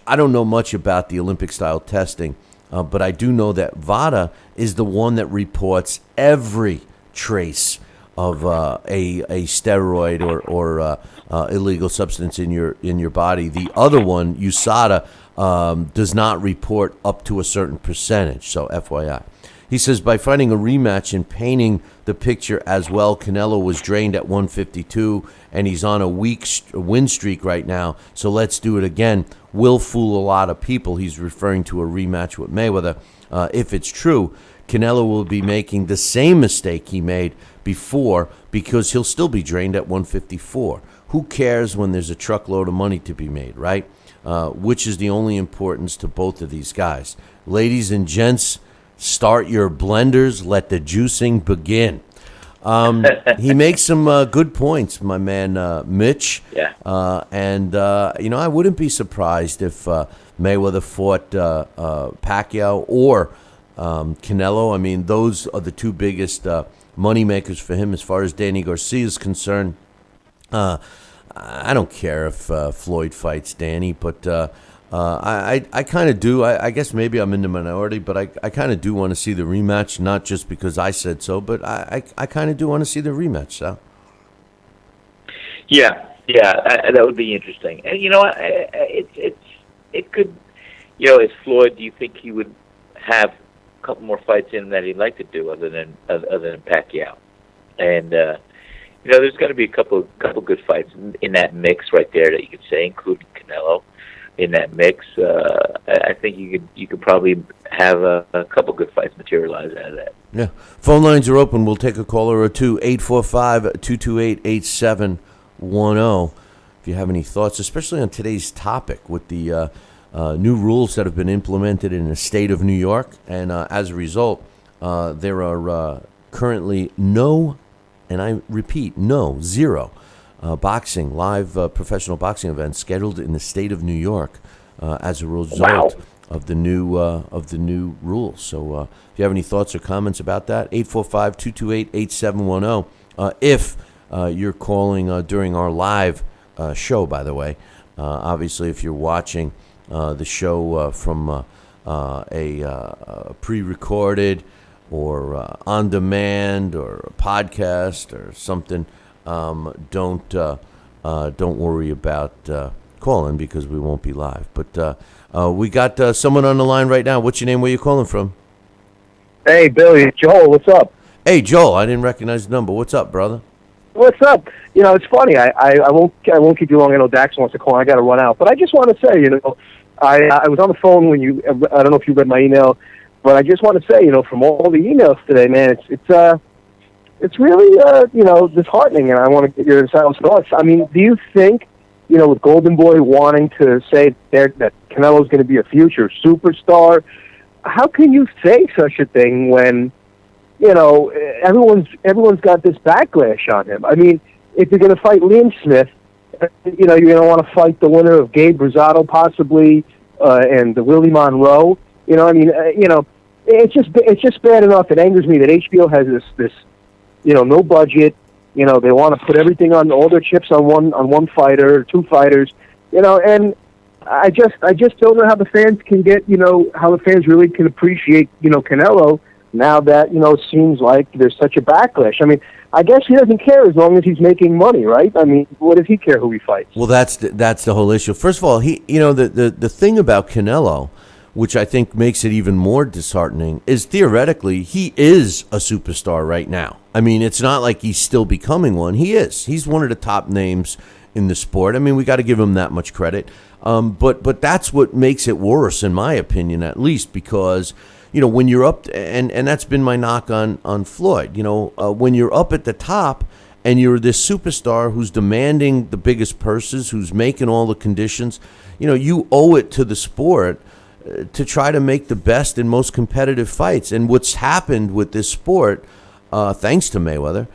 I don't know much about the Olympic-style testing, but I do know that Vada is the one that reports every trace a steroid or illegal substance in your body. The other one, USADA, does not report up to a certain percentage. So FYI. He says, by fighting a rematch and painting the picture as well, Canelo was drained at 152, and he's on a weak win streak right now, so let's do it again. Will fool a lot of people. He's referring to a rematch with Mayweather. If it's true, Canelo will be making the same mistake he made before because he'll still be drained at 154. Who cares when there's a truckload of money to be made, right? Which is the only importance to both of these guys. Ladies and gents, start your blenders. Let the juicing begin. He makes some good points, my man Mitch. Yeah. I wouldn't be surprised if Mayweather fought Pacquiao or Canelo. I mean, those are the two biggest money makers for him as far as Danny Garcia is concerned. I don't care if Floyd fights Danny, but I kind of do. I guess maybe I'm in the minority, but I kind of do want to see the rematch, not just because I said so, but I kind of do want to see the rematch, Sal. Yeah, that would be interesting. And it could, as Floyd, do you think he would have a couple more fights in that he'd like to do other than Pacquiao? And there's got to be a couple good fights in that mix right there that you could say, including Canelo. In that mix, I think you could probably have a couple good fights materialize out of that. Yeah. Phone lines are open. We'll take a caller or two. 845-228-8710. If you have any thoughts, especially on today's topic with the new rules that have been implemented in the state of New York. And as a result, there are currently no, and I repeat, zero boxing, live professional boxing events scheduled in the state of New York as a result of the new rules. So if you have any thoughts or comments about that, 845-228-8710. If you're calling during our live show, by the way, obviously if you're watching the show from a pre-recorded or on demand or a podcast or something, don't worry about calling because we won't be live. But we got someone on the line right now. What's your name? Where you calling from? Hey, Billy, it's Joel. What's up? Hey, Joel. I didn't recognize the number. What's up, brother? What's up? It's funny. I won't keep you long. I know Dax wants to call. I got to run out. But I just want to say, I was on the phone when you. I don't know if you read my email, but I just want to say, from all the emails today, man, it's really, disheartening, and I want to get your thoughts. I mean, do you think, with Golden Boy wanting to say that Canelo's going to be a future superstar, how can you say such a thing when, everyone's got this backlash on him? I mean, if you're going to fight Liam Smith, you're going to want to fight the winner of Gabe Rosado possibly, and the Willie Monroe. It's just bad enough. It angers me that HBO has this. No budget. They want to put everything on all their chips on one fighter or two fighters. And I just don't know how the fans can get. How the fans really can appreciate. Canelo now that it seems like there's such a backlash. I mean, I guess he doesn't care as long as he's making money, right? I mean, what does he care who he fights? Well, that's the whole issue. First of all, the thing about Canelo, which I think makes it even more disheartening, is theoretically he is a superstar right now. I mean, it's not like he's still becoming one. He is. He's one of the top names in the sport. I mean, we got to give him that much credit. But that's what makes it worse, in my opinion, at least, because when you're up, and that's been my knock on Floyd. When you're up at the top and you're this superstar who's demanding the biggest purses, who's making all the conditions, you owe it to the sport to try to make the best and most competitive fights. And what's happened with this sport, thanks to Mayweather,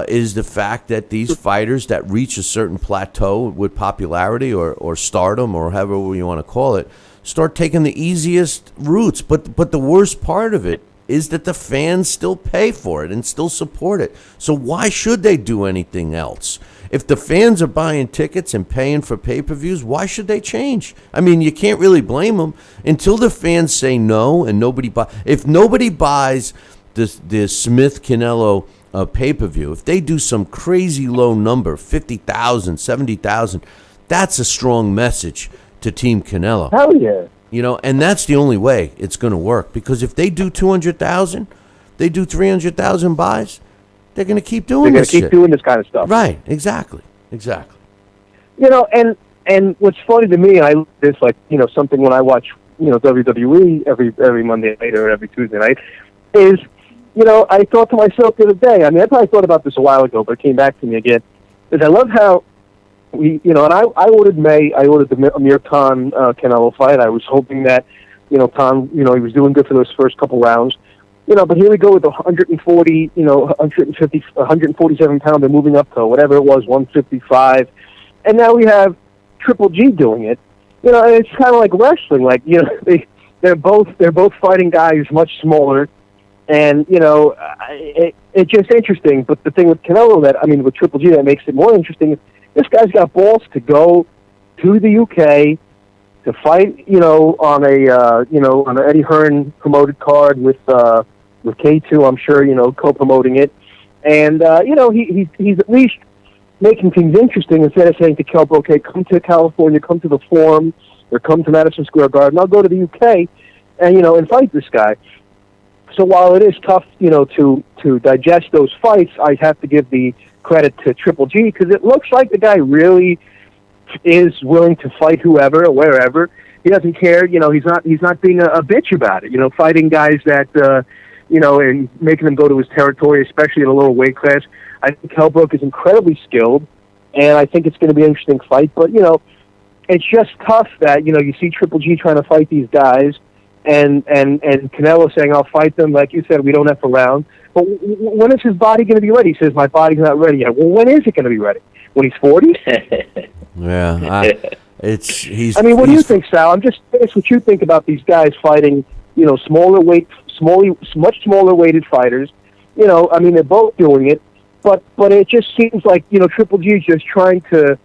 is the fact that these fighters that reach a certain plateau with popularity or stardom or however you want to call it, start taking the easiest routes. But the worst part of it is that the fans still pay for it and still support it. So why should they do anything else? If the fans are buying tickets and paying for pay-per-views, why should they change? I mean, you can't really blame them until the fans say no and nobody buys. If nobody buys the Smith Canelo pay-per-view, if they do some crazy low number, 50,000, 70,000, that's a strong message to Team Canelo. Hell yeah. You know, and that's the only way it's going to work. Because if they do 200,000, they do 300,000 buys, they're going to keep doing They're this going to keep shit. doing this kind of stuff. Right, exactly. You know, and what's funny to me, it's like, you know, something when I watch, you know, WWE every Monday night or every Tuesday night, is, you know, I thought to myself the other day, I mean, I probably thought about this a while ago, but it came back to me again, is I love how we, you know, and I ordered the Amir Khan Canelo fight. I was hoping that, you know, Khan, you know, he was doing good for those first couple rounds. You know, but here we go with the 140, you know, 150, 147 pounder moving up to whatever it was, 155. And now we have Triple G doing it. You know, and it's kind of like wrestling. Like, you know, they're both fighting guys much smaller. And, you know, it's just interesting. But the thing with Canelo with Triple G that makes it more interesting is this guy's got balls to go to the UK to fight, you know, on an Eddie Hearn promoted card with K2, I'm sure, you know, co-promoting it. And, you know, he's at least making things interesting instead of saying to Kell Brook, okay, come to California, come to the Forum, or come to Madison Square Garden. I'll go to the UK and, you know, and fight this guy. So while it is tough, you know, to digest those fights, I have to give the credit to Triple G because it looks like the guy really is willing to fight whoever or wherever. He doesn't care, you know, he's not being a bitch about it, you know, fighting guys that, you know, and making them go to his territory, especially at a lower weight class. I think Kell Brook is incredibly skilled, and I think it's going to be an interesting fight. But, you know, it's just tough that, you know, you see Triple G trying to fight these guys, and Canelo saying, I'll fight them. Like you said, we don't have to round. But when is his body going to be ready? He says, my body's not ready yet. Well, when is it going to be ready? When he's 40? Yeah, I mean, what do you think, Sal? I'm just curious what you think about these guys fighting, you know, much smaller weighted fighters. You know, I mean, they're both doing it, but it just seems like, you know, Triple G is just trying to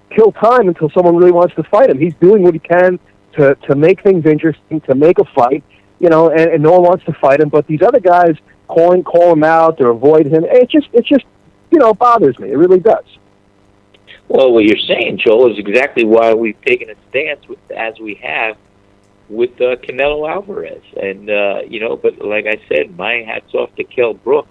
kill time until someone really wants to fight him. He's doing what he can to make things interesting, to make a fight, you know, and no one wants to fight him. But these other guys call him out or avoid him. It just you know, bothers me. It really does. Well, what you're saying, Joel, is exactly why we've taken a stance as we have with Canelo Alvarez. And, you know, but like I said, my hat's off to Kell Brook,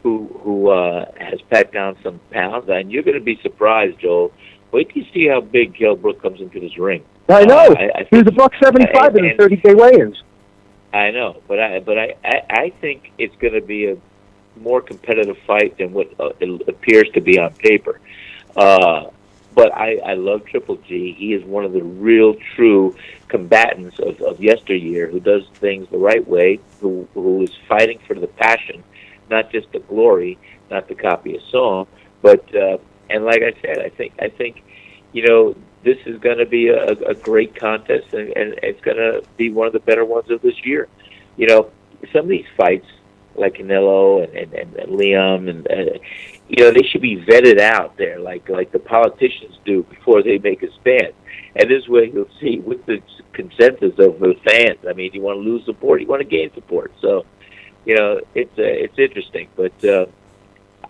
who has packed down some pounds. And you're going to be surprised, Joel. Wait till you see how big Kell Brook comes into this ring. I know. He was $175 in the 30-day weigh-ins. I know, but I think it's going to be a more competitive fight than what it appears to be on paper. But I love Triple G. He is one of the real, true combatants of yesteryear who does things the right way, who is fighting for the passion, not just the glory, not to copy a song. But and like I said, I think you know, this is going to be a great contest, and it's going to be one of the better ones of this year. You know, some of these fights, like Canelo and Liam, and you know, they should be vetted out there, like the politicians do before they make a stand. And this way, you'll see with the consensus of the fans. I mean, you want to lose support, you want to gain support. So, you know, it's interesting, but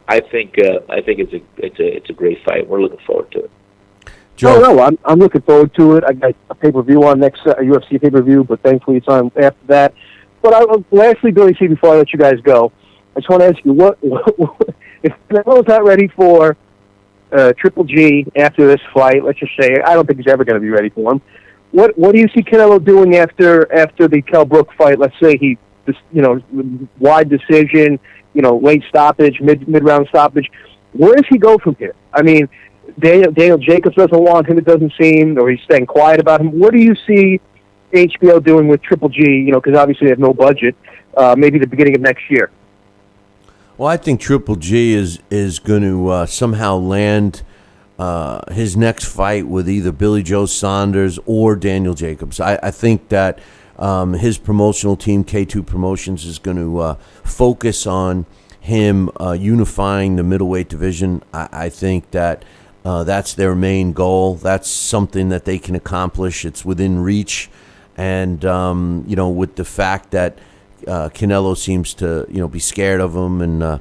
I think it's a great fight. We're looking forward to it. Joe. No, I'm looking forward to it. I got a pay-per-view on next UFC pay-per-view, but thankfully it's on after that. But lastly, Billy C, before I let you guys go, I just want to ask you, what if Canelo's not ready for Triple G after this fight? Let's just say I don't think he's ever going to be ready for him. What do you see Canelo doing after the Kell Brook fight? Let's say he, you know, wide decision, you know, late stoppage, mid-round stoppage. Where does he go from here? I mean, Daniel Jacobs doesn't want him, it doesn't seem, or he's staying quiet about him. What do you see HBO doing with Triple G, you know, because obviously they have no budget, maybe the beginning of next year? Well, I think Triple G is going to somehow land his next fight with either Billy Joe Saunders or Daniel Jacobs. I think that his promotional team, K2 Promotions, is going to focus on him unifying the middleweight division. I think that that's their main goal. That's something that they can accomplish. It's within reach. And, you know, with the fact that Canelo seems to, you know, be scared of him and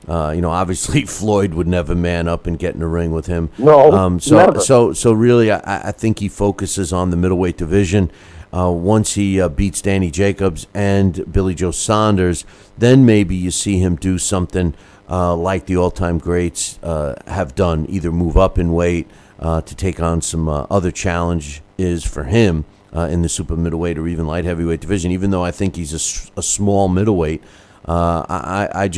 Obviously Floyd would never man up and get in the ring with him. No, never. So really, I think he focuses on the middleweight division. Once he beats Danny Jacobs and Billy Joe Saunders, then maybe you see him do something like the all-time greats have done, either move up in weight to take on some other challenges for him in the super middleweight or even light heavyweight division. Even though I think he's a small middleweight, I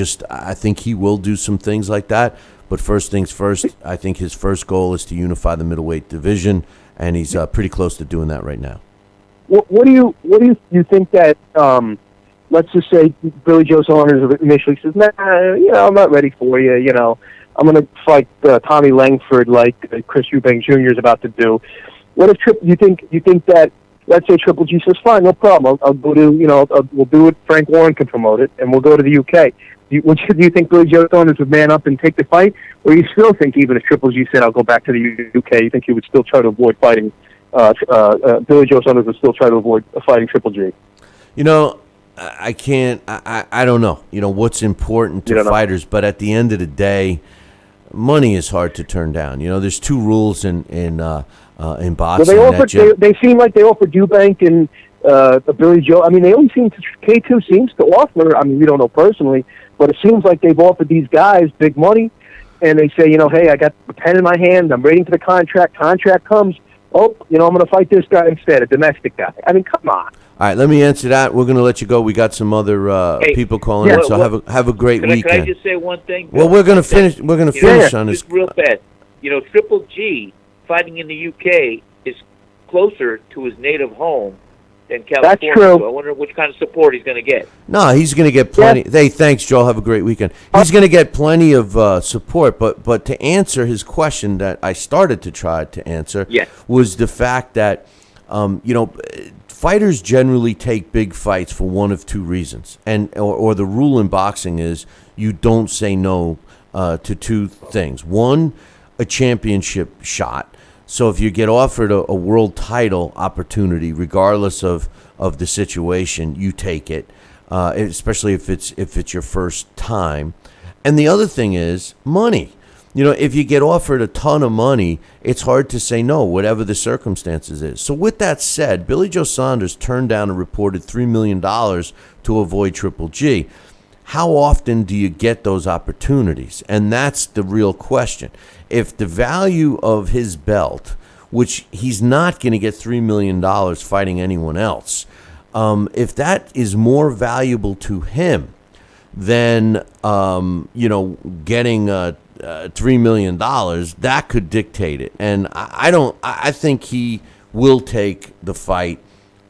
think he will do some things like that. But first things first, I think his first goal is to unify the middleweight division, and he's pretty close to doing that right now. What do you think that? Let's just say Billy Joe Saunders initially says, "Nah, I'm not ready for you. I'm going to fight Tommy Langford like Chris Eubank Jr. is about to do." What if you think that? Let's say Triple G says, "Fine, no problem. I'll go to we'll do it. Frank Warren can promote it, and we'll go to the UK." Do you think Billy Joe Saunders would man up and take the fight, or you still think even if Triple G said, "I'll go back to the UK," you think he would still try to avoid fighting? Billy Joe Saunders would still try to avoid fighting Triple G. I can't. I don't know. What's important to fighters, but at the end of the day, money is hard to turn down. There's two rules in boxing. Well, they seem like they offered Eubank and Billy Joe. I mean, they only seem to. K2 seems to offer. I mean, we don't know personally, but it seems like they've offered these guys big money, and they say, hey, I got the pen in my hand. I'm waiting for the contract. Contract comes. Oh, I'm going to fight this guy instead, a domestic guy. I mean, come on. All right, let me answer that. We're going to let you go. We got some other people calling in, so have a great weekend. Can I just say one thing? Well, we're going to finish. We're going to finish on this just real fast. Triple G fighting in the UK is closer to his native home than California. That's true. So I wonder which kind of support he's going to get. No, he's going to get plenty. Yeah. Hey, thanks, Joel. Have a great weekend. He's going to get plenty of support. But to answer his question that I started to try to answer was the fact that, fighters generally take big fights for one of two reasons. Or the rule in boxing is you don't say no to two things. One, a championship shot. So if you get offered a world title opportunity, regardless of the situation, you take it, especially if it's your first time. And the other thing is money. If you get offered a ton of money, it's hard to say no, whatever the circumstances is. So with that said, Billy Joe Saunders turned down a reported $3 million to avoid Triple G. How often do you get those opportunities? And that's the real question. If the value of his belt, which he's not going to get $3 million fighting anyone else, if that is more valuable to him than getting $3 million, that could dictate it. And I think he will take the fight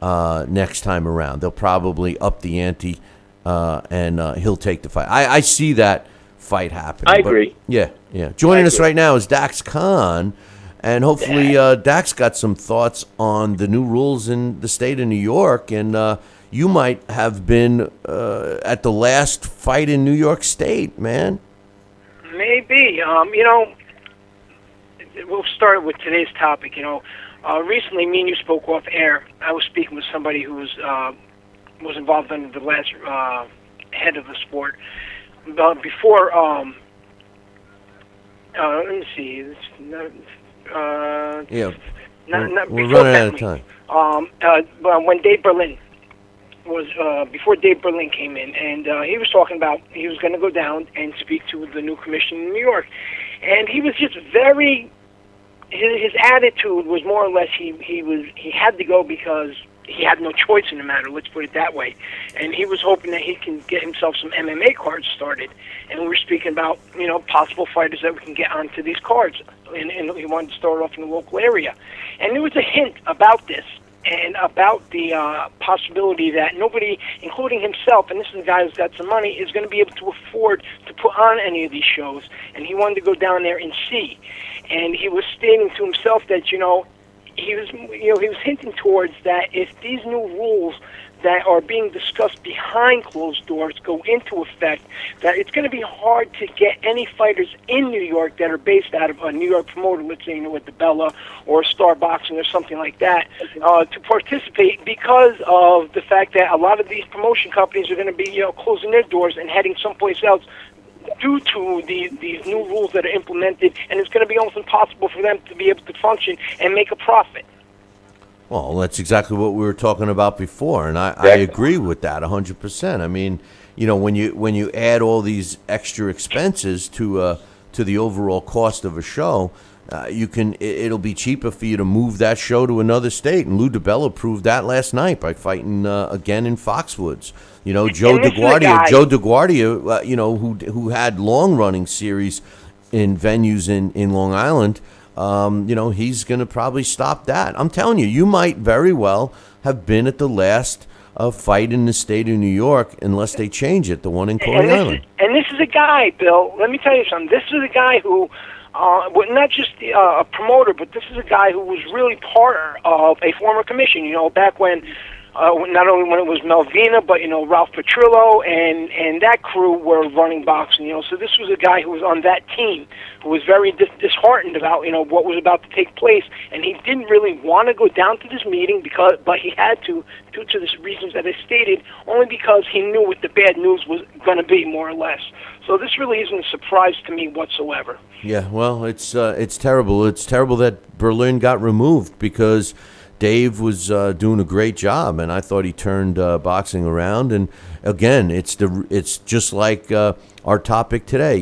next time around. They'll probably up the ante. And he'll take the fight. I see that fight happening. I agree. Yeah. Joining us right now is Dax Khan, and hopefully Dax got some thoughts on the new rules in the state of New York, and you might have been at the last fight in New York State, man. Maybe. We'll start with today's topic. Recently, me and you spoke off air. I was speaking with somebody who was involved in the last head of the sport. Before, let me see. We're running out of time. When Dave Berlin was before Dave Berlin came in, and he was talking about he was going to go down and speak to the new commission in New York, and he was just very. His attitude was more or less he had to go because he had no choice in the matter, let's put it that way. And he was hoping that he can get himself some MMA cards started. And we were speaking about, possible fighters that we can get onto these cards. And he wanted to start off in the local area. And there was a hint about this and about the possibility that nobody, including himself, and this is a guy who's got some money, is going to be able to afford to put on any of these shows. And he wanted to go down there and see. And he was stating to himself that, he was hinting towards that if these new rules that are being discussed behind closed doors go into effect, that it's going to be hard to get any fighters in New York that are based out of a New York promoter, let's say, with the Bella or Star Boxing or something like that, to participate because of the fact that a lot of these promotion companies are going to be, closing their doors and heading someplace else, due to these new rules that are implemented, and it's going to be almost impossible for them to be able to function and make a profit. Well, that's exactly what we were talking about before, and I agree with that 100%. I mean, when you add all these extra expenses to the overall cost of a show, it'll be cheaper for you to move that show to another state, and Lou DiBella proved that last night by fighting again in Foxwoods. Joe DeGuardia, who had long running series in venues in Long Island. He's going to probably stop that. I'm telling you, you might very well have been at the last fight in the state of New York unless they change it, the one in Coney Island. And this is a guy, Bill, let me tell you something. This is a guy who, not just a promoter, but this is a guy who was really part of a former commission, back when not only when it was Melvina, but Ralph Petrillo and that crew were running boxing. So this was a guy who was on that team, who was very disheartened about what was about to take place, and he didn't really want to go down to this meeting but he had to, due to the reasons that I stated, only because he knew what the bad news was going to be, more or less. So this really isn't a surprise to me whatsoever. Yeah, well, it's terrible. It's terrible that Berlin got removed because Dave was doing a great job, and I thought he turned boxing around. And again, it's just like our topic today.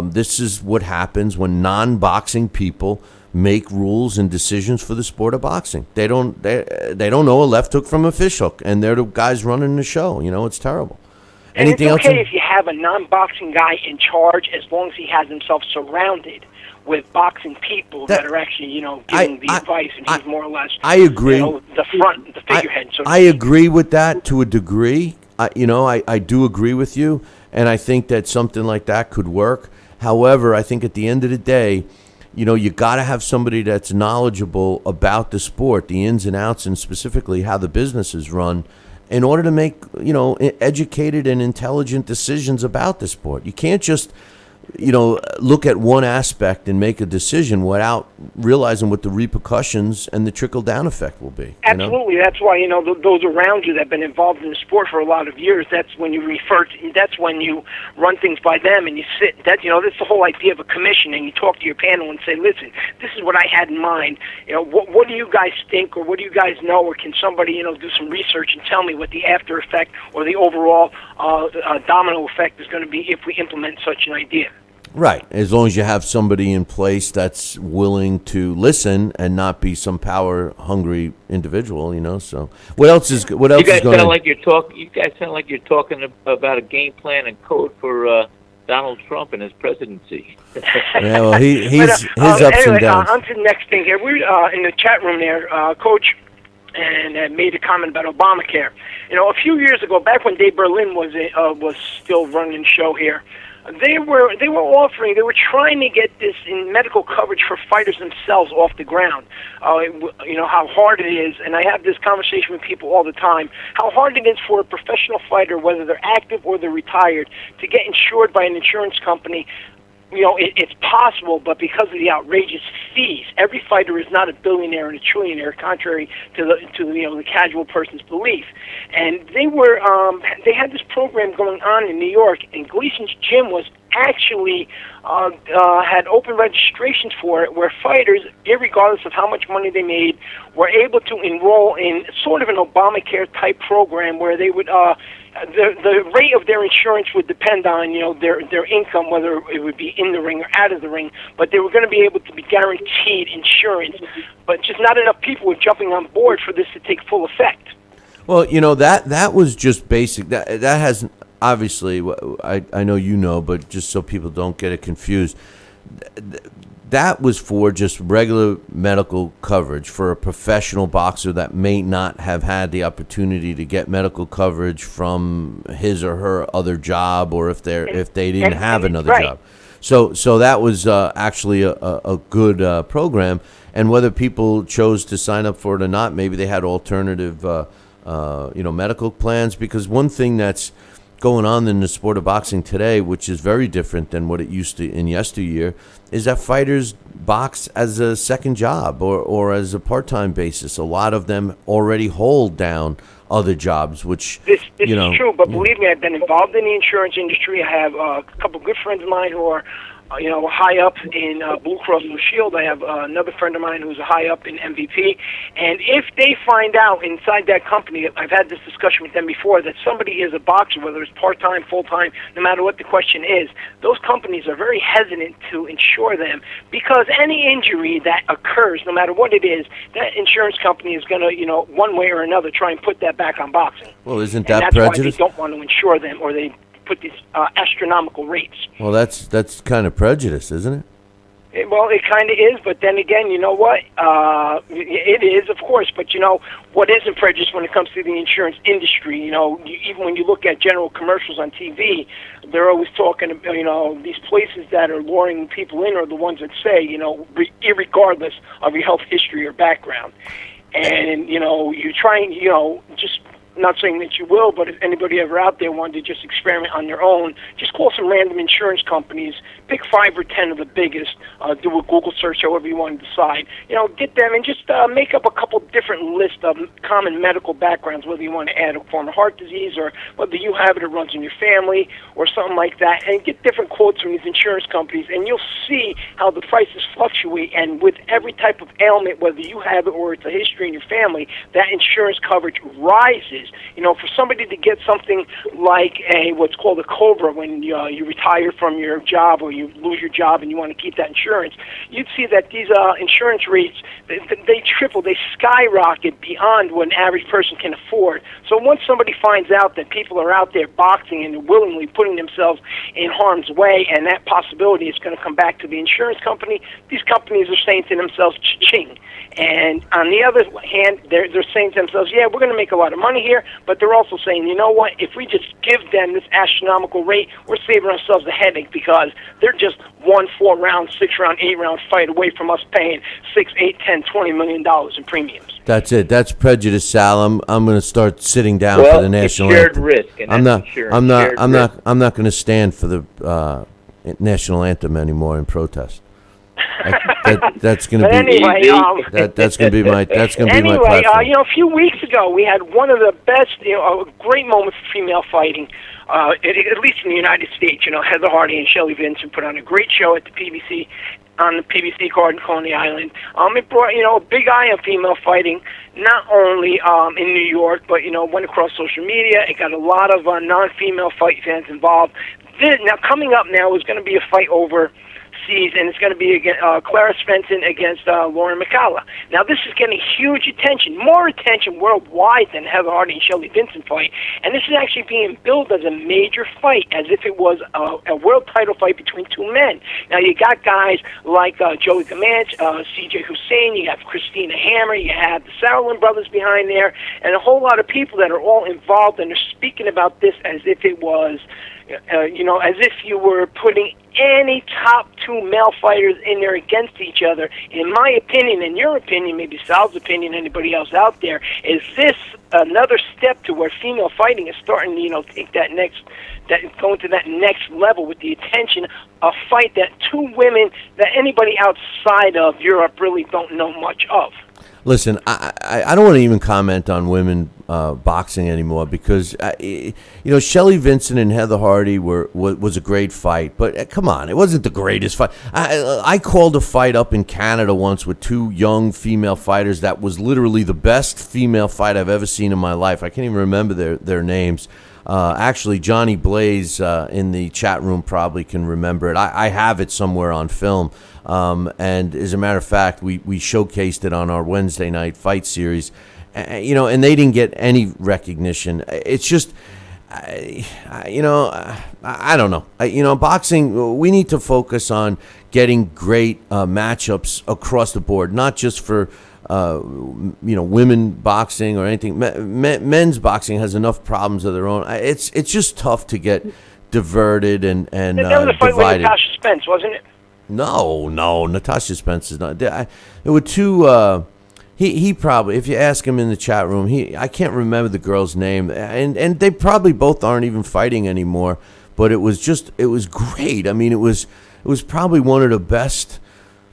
This is what happens when non-boxing people make rules and decisions for the sport of boxing. They don't know a left hook from a fish hook, and they're the guys running the show. It's terrible. And Anything it's okay else? if you have a non-boxing guy in charge, as long as he has himself surrounded with boxing people that are actually, giving the advice, and he's more or less, I agree. The figurehead. I agree with that to a degree. I do agree with you, and I think that something like that could work. However, I think at the end of the day, you got to have somebody that's knowledgeable about the sport, the ins and outs, and specifically how the business is run, in order to make, educated and intelligent decisions about the sport. You can't just look at one aspect and make a decision without realizing what the repercussions and the trickle-down effect will be. Absolutely. That's why, those around you that have been involved in the sport for a lot of years, that's when you that's when you run things by them and you sit. That's the whole idea of a commission, and you talk to your panel and say, listen, this is what I had in mind. What do you guys think, or what do you guys know, or can somebody, do some research and tell me what the after effect or the overall domino effect is going to be if we implement such an idea? Right, as long as you have somebody in place that's willing to listen and not be some power-hungry individual, So, what else is going? You guys sound like you're talking about a game plan and code for Donald Trump and his presidency. Yeah, well, his ups and downs. On to the next thing here. We're in the chat room there, Coach, and made a comment about Obamacare. A few years ago, back when Dave Berlin was still running the show here. They were trying to get this in medical coverage for fighters themselves off the ground. How hard it is, and I have this conversation with people all the time, how hard it is for a professional fighter, whether they're active or they're retired, to get insured by an insurance company. It's possible, but because of the outrageous fees, every fighter is not a billionaire and a trillionaire, contrary to the casual person's belief. And they had this program going on in New York, and Gleason's Gym was actually had open registrations for it, where fighters, irregardless of how much money they made, were able to enroll in sort of an Obamacare type program where they would. The rate of their insurance would depend on their income, whether it would be in the ring or out of the ring, but they were going to be able to be guaranteed insurance, but just not enough people were jumping on board for this to take full effect. Well, that was just basic. That has obviously, I know but just so people don't get it confused, that was for just regular medical coverage for a professional boxer that may not have had the opportunity to get medical coverage from his or her other job, or if they didn't have another job. So that was actually a good program. And whether people chose to sign up for it or not, maybe they had alternative medical plans. Because one thing that's going on in the sport of boxing today, which is very different than what it used to in yesteryear, is that fighters box as a second job or as a part-time basis. A lot of them already hold down other jobs, which This you know, is true, but yeah. believe me, I've been involved in the insurance industry. I have a couple good friends of mine who are, high up in Blue Cross Blue Shield. I have another friend of mine who's high up in MVP. And if they find out inside that company, I've had this discussion with them before, that somebody is a boxer, whether it's part-time, full-time, no matter what the question is, those companies are very hesitant to insure them because any injury that occurs, no matter what it is, that insurance company is going to, one way or another, try and put that back on boxing. Well, isn't And that that's prejudice? why they don't want to insure them, or they put these astronomical rates. Well, that's kind of prejudice, isn't it? Well, it kind of is, but then again, you know what? It is, of course, but what isn't prejudice when it comes to the insurance industry? Even when you look at general commercials on TV, they're always talking about, these places that are luring people in are the ones that say, irregardless of your health history or background. And, you try and, just not saying that you will, but if anybody ever out there wanted to just experiment on their own, just call some random insurance companies, pick 5 or 10 of the biggest, do a Google search, however you want to decide. Get them and just make up a couple different lists of common medical backgrounds, whether you want to add a form of heart disease or whether you have it or runs in your family or something like that, and get different quotes from these insurance companies, and you'll see how the prices fluctuate. And with every type of ailment, whether you have it or it's a history in your family, that insurance coverage rises. For somebody to get something like what's called a COBRA, when you retire from your job or you lose your job and you want to keep that insurance, you'd see that these insurance rates, they triple, they skyrocket beyond what an average person can afford. So once somebody finds out that people are out there boxing and willingly putting themselves in harm's way, and that possibility is going to come back to the insurance company, these companies are saying to themselves, cha-ching. And on the other hand, they're saying to themselves, yeah, we're going to make a lot of money here, but they're also saying, you know what, if we just give them this astronomical rate, we're saving ourselves a headache because they're just 1 4-round, 6-round, 8-round fight away from us paying $6, $8, $10, $20 million in premiums. That's it. That's prejudice, Sal. I'm going to start sitting down Well, for the national it's shared anthem. risk, and I'm that's not. insurance. I'm not. Shared I'm risk. not. I'm not going to stand for the national anthem anymore in protest. That's going to But be. anyway, That's going to be my. That's going to be my anyway, platform. a few weeks ago we had one of the best, a great moment for female fighting, at least in the United States. Heather Hardy and Shelley Vincent put on a great show at the PBC, on the PBC card in Coney Island. It brought, a big eye on female fighting, not only in New York, but, went across social media. It got a lot of non-female fight fans involved. Now, coming up now is going to be a fight over and it's going to be Clara Svensson against Lauren McCalla. Now, this is getting huge attention, more attention worldwide than Heather Hardy and Shelley Vincent fight, and this is actually being billed as a major fight, as if it was a world title fight between two men. Now, you got guys like Joey Gamanch, C.J. Hussein, you have Christina Hammer, you have the Sauerland brothers behind there, and a whole lot of people that are all involved, and they're speaking about this as if it was as if you were putting any top 2 male fighters in there against each other. In my opinion, in your opinion, maybe Sal's opinion, anybody else out there, is this another step to where female fighting is starting to, take going to that next level with the attention, a fight that 2 women that anybody outside of Europe really don't know much of. Listen, I don't want to even comment on women boxing anymore because Shelley Vincent and Heather Hardy was a great fight, but come on, it wasn't the greatest fight. I called a fight up in Canada once with 2 young female fighters that was literally the best female fight I've ever seen in my life. I can't even remember their names. Actually, Johnny Blaze in the chat room probably can remember it. I have it somewhere on film. And as a matter of fact, we showcased it on our Wednesday night fight series, and they didn't get any recognition. It's just, I don't know. Boxing, we need to focus on getting great matchups across the board, not just for women boxing or anything. Men's boxing has enough problems of their own. It's just tough to get diverted and that was a fight divided. with Natasha Spence, wasn't it? No, Natasha Spence is not. There were 2. He probably, if you ask him in the chat room, I can't remember the girl's name, and they probably both aren't even fighting anymore. But it was great. I mean, it was probably one of the best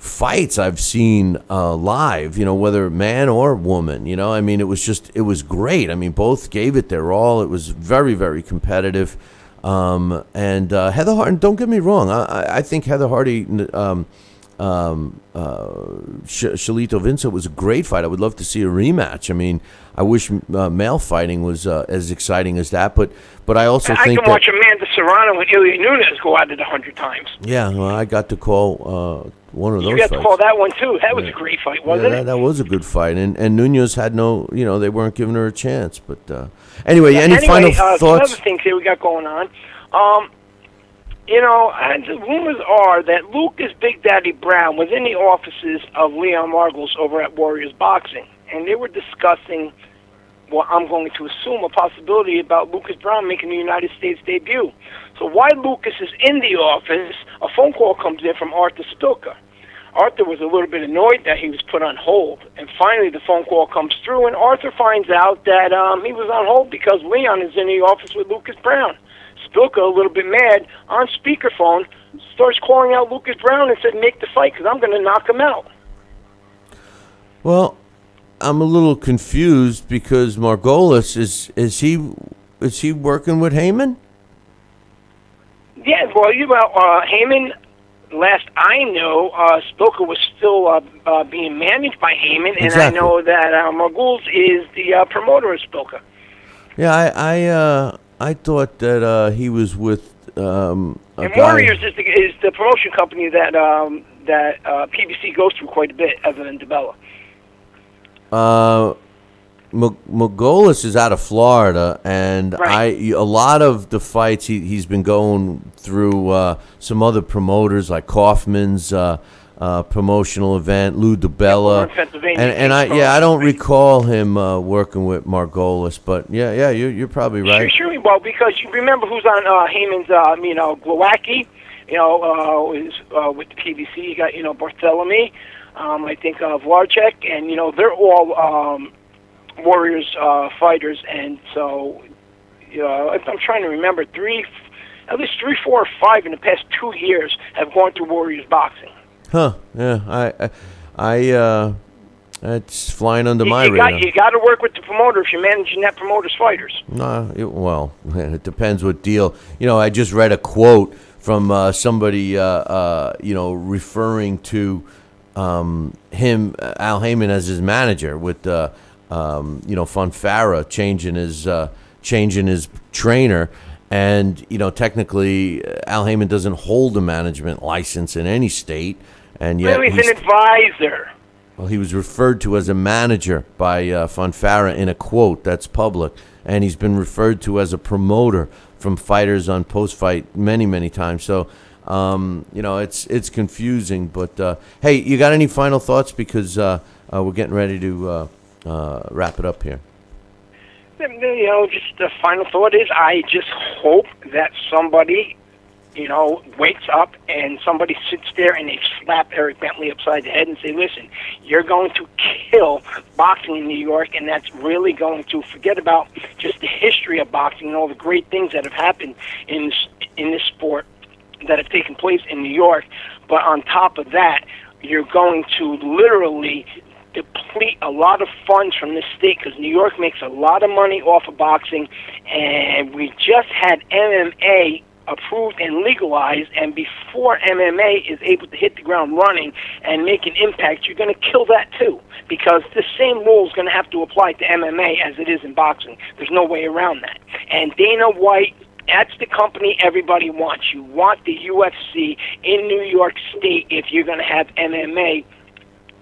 fights I've seen live, whether man or woman, I mean, it was great. I mean, both gave it their all. It was very, very competitive. And Heather Hardy, don't get me wrong, I think Heather Hardy, Shalito Vincent was a great fight. I would love to see a rematch. I mean, I wish male fighting was as exciting as that, but I also think I can watch Amanda Serrano and Ilya Nunes go at it 100 times. Yeah, well, I got to call one of those. You got fights. to call that one too. That was a great fight, wasn't it? That was a good fight, and Nunes had no, they weren't giving her a chance. But anyway, any final thoughts? Some other things here we got going on. And the rumors are that Lucas Big Daddy Brown was in the offices of Leon Margulis over at Warriors Boxing, and they were discussing what I'm going to assume a possibility about Lucas Brown making the United States debut. So while Lucas is in the office, a phone call comes in from Arthur Spilka. Arthur was a little bit annoyed that he was put on hold, and finally the phone call comes through, and Arthur finds out that he was on hold because Leon is in the office with Lucas Brown. Spilka, a little bit mad, on speakerphone, starts calling out Lucas Brown and said, "Make the fight because I'm going to knock him out." Well, I'm a little confused because Margulis is he working with Heyman? Yeah, well, Heyman. Last I know, Spilka was still being managed by Heyman, and Exactly. I know that Margulis is the promoter of Spilka. Yeah, I thought that he was with And Warriors is the promotion company that PBC goes through quite a bit, other than DeBella. Margulis is out of Florida, and Right. a lot of the fights he's been going through some other promoters like Kaufman's promotional event, Lou DeBella, and I don't recall him working with Margulis, but yeah, you're probably right. Sure, well, because you remember who's on Heyman's, Glowacki, is with the PBC. You got Bartholomew, I think Vlarchek, and they're all Warriors fighters, and so if I'm trying to remember, at least 3, 4, or 5 in the past 2 years have gone through Warriors boxing. Huh? Yeah, I it's flying under my radar. You got to work with the promoter if you're managing that promoter's fighters. Well, it depends what deal. I just read a quote from somebody, referring to him, Al Heyman, as his manager with, Fonfara changing his trainer. And, technically, Al Heyman doesn't hold a management license in any state. And yet he's an advisor. Well, he was referred to as a manager by Fonfara in a quote that's public. And he's been referred to as a promoter from fighters on post-fight many, many times. So, it's confusing. But, hey, you got any final thoughts? Because we're getting ready to wrap it up here. Just the final thought is I just hope that somebody, wakes up and somebody sits there and they slap Eric Bentley upside the head and say, listen, you're going to kill boxing in New York, and that's really going to forget about just the history of boxing and all the great things that have happened in this sport that have taken place in New York. But on top of that, you're going to literally deplete a lot of funds from this state because New York makes a lot of money off of boxing, and we just had MMA approved and legalized, and before MMA is able to hit the ground running and make an impact, you're going to kill that too, because the same rule is going to have to apply to MMA as it is in boxing. There's no way around that. And Dana White, that's the company everybody wants. You want the UFC in New York State if you're going to have MMA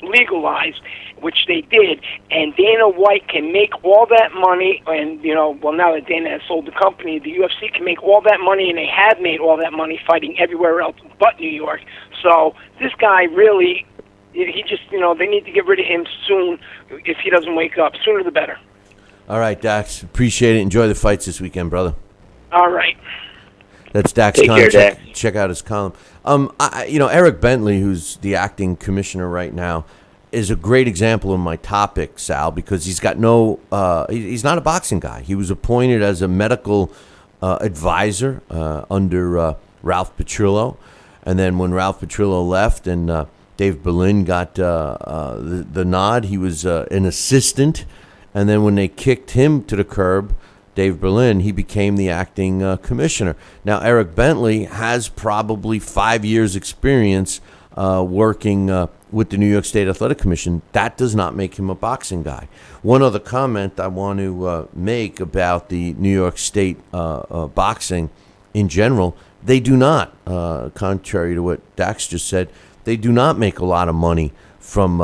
legalized, which they did, and Dana White can make all that money, and now that Dana has sold the company, the UFC can make all that money, and they have made all that money fighting everywhere else but New York. So this guy really, he just, they need to get rid of him soon. If he doesn't wake up, sooner the better. All right, Dax, appreciate it. Enjoy the fights this weekend, brother. All right. That's Dax Take Conner. care, Dax. Check out his column. Eric Bentley, who's the acting commissioner right now, is a great example of my topic, Sal, because he's got he's not a boxing guy. He was appointed as a medical advisor under Ralph Petrillo. And then when Ralph Petrillo left and Dave Berlin got the nod. He was an assistant, and then when they kicked him to the curb, Dave Berlin, he became the acting commissioner. Now, Eric Bentley has probably 5 years' experience working with the New York State Athletic Commission. That does not make him a boxing guy. One other comment I want to make about the New York State boxing in general, they do not, contrary to what Dax just said, they do not make a lot of money from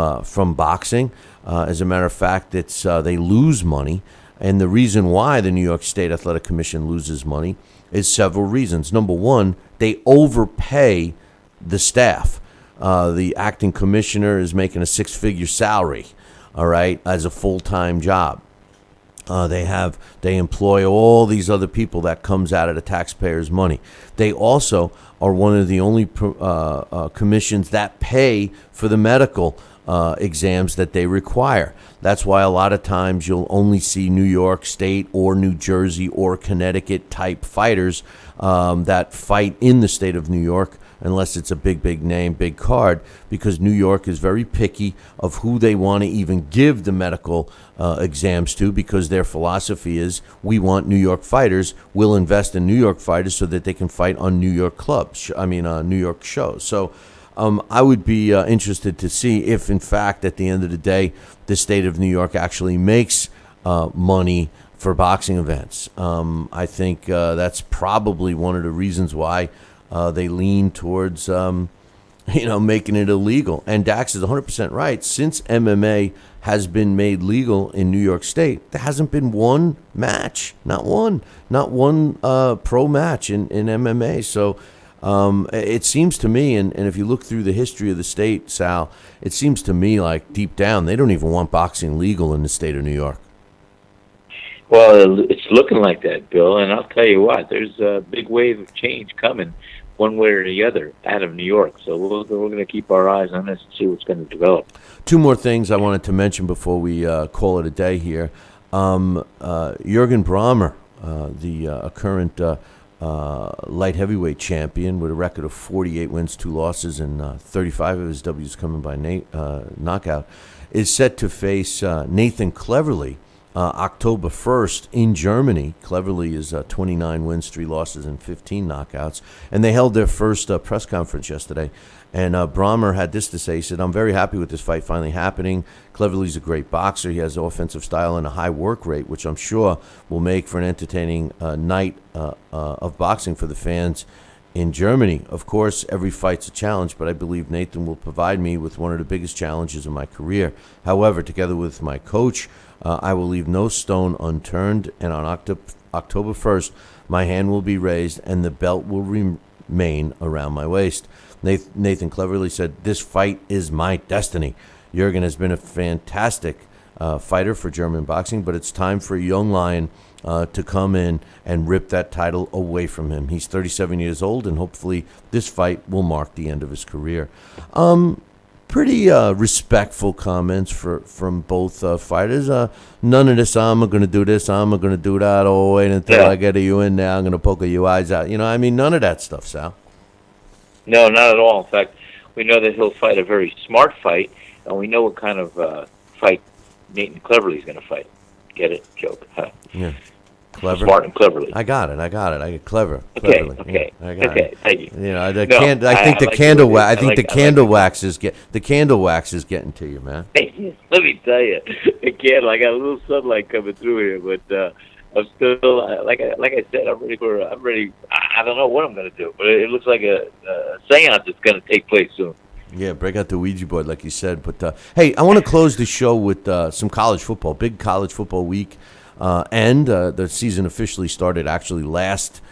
boxing. As a matter of fact, it's they lose money. And the reason why the New York State Athletic Commission loses money is several reasons. Number one, they overpay the staff. The acting commissioner is making a 6-figure salary, all right, as a full-time job. They employ all these other people that comes out of the taxpayers' money. They also are one of the only commissions that pay for the medical exams that they require. That's why a lot of times you'll only see New York State or New Jersey or Connecticut type fighters that fight in the state of New York, unless it's a big name, big card, because New York is very picky of who they want to even give the medical exams to, because their philosophy is, we want New York fighters, we'll invest in New York fighters so that they can fight on New York clubs, New York shows. So I would be interested to see if, in fact, at the end of the day, the state of New York actually makes money for boxing events. I think that's probably one of the reasons why they lean towards, making it illegal. And Dax is 100% right. Since MMA has been made legal in New York State, there hasn't been one match, not one pro match in MMA. So it seems to me, and if you look through the history of the state, Sal, it seems to me like deep down they don't even want boxing legal in the state of New York. Well, it's looking like that, Bill, and I'll tell you what, there's a big wave of change coming one way or the other out of New York. So we're going to keep our eyes on this and see what's going to develop. Two more things I wanted to mention before we call it a day here. Jürgen Brähmer, the current light heavyweight champion with a record of 48 wins, 2 losses, and 35 of his W's coming by knockout, is set to face Nathan Cleverly October 1st in Germany. Cleverly is 29 wins, 3 losses, and 15 knockouts. And they held their first press conference yesterday. And Brähmer had this to say. He said, "I'm very happy with this fight finally happening. Cleverly's a great boxer. He has offensive style and a high work rate, which I'm sure will make for an entertaining night of boxing for the fans in Germany. Of course, every fight's a challenge, but I believe Nathan will provide me with one of the biggest challenges of my career. However, together with my coach, I will leave no stone unturned, and on October 1st, my hand will be raised and the belt will remain around my waist." Nathan Cleverly said, "This fight is my destiny. Jürgen has been a fantastic fighter for German boxing, but it's time for a young lion to come in and rip that title away from him. He's 37 years old, and hopefully this fight will mark the end of his career." Pretty respectful comments from both fighters. None of this, I'm going to do this, I'm going to do that, oh, wait until I get you in there, I'm going to poke your eyes out. None of that stuff, Sal. No, not at all. In fact, we know that he'll fight a very smart fight, and we know what kind of fight Nathan Cleverly's going to fight. Get it? Joke. Huh? Yeah. Clever. Smart and Cleverly. I got it. I get clever. Okay. Cleverly. Okay. Yeah, I got okay. it. Thank you. I think the candle wax. I think the candle wax is getting to you, man. Hey, let me tell you, the candle. I got a little sunlight coming through here, but I'm still like I said. I'm ready. I don't know what I'm going to do, but it looks like a seance is going to take place soon. Yeah, break out the Ouija board, like you said. But hey, I want to close the show with some college football. Big college football week. And the season officially started actually last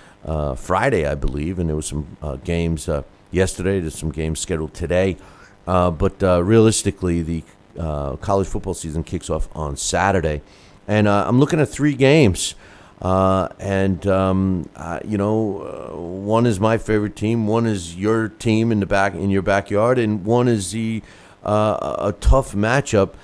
Friday, I believe, and there was some games yesterday. There's some games scheduled today. But realistically, the college football season kicks off on Saturday. And I'm looking at 3 games. One is my favorite team. One is your team in your backyard. And one is a tough matchup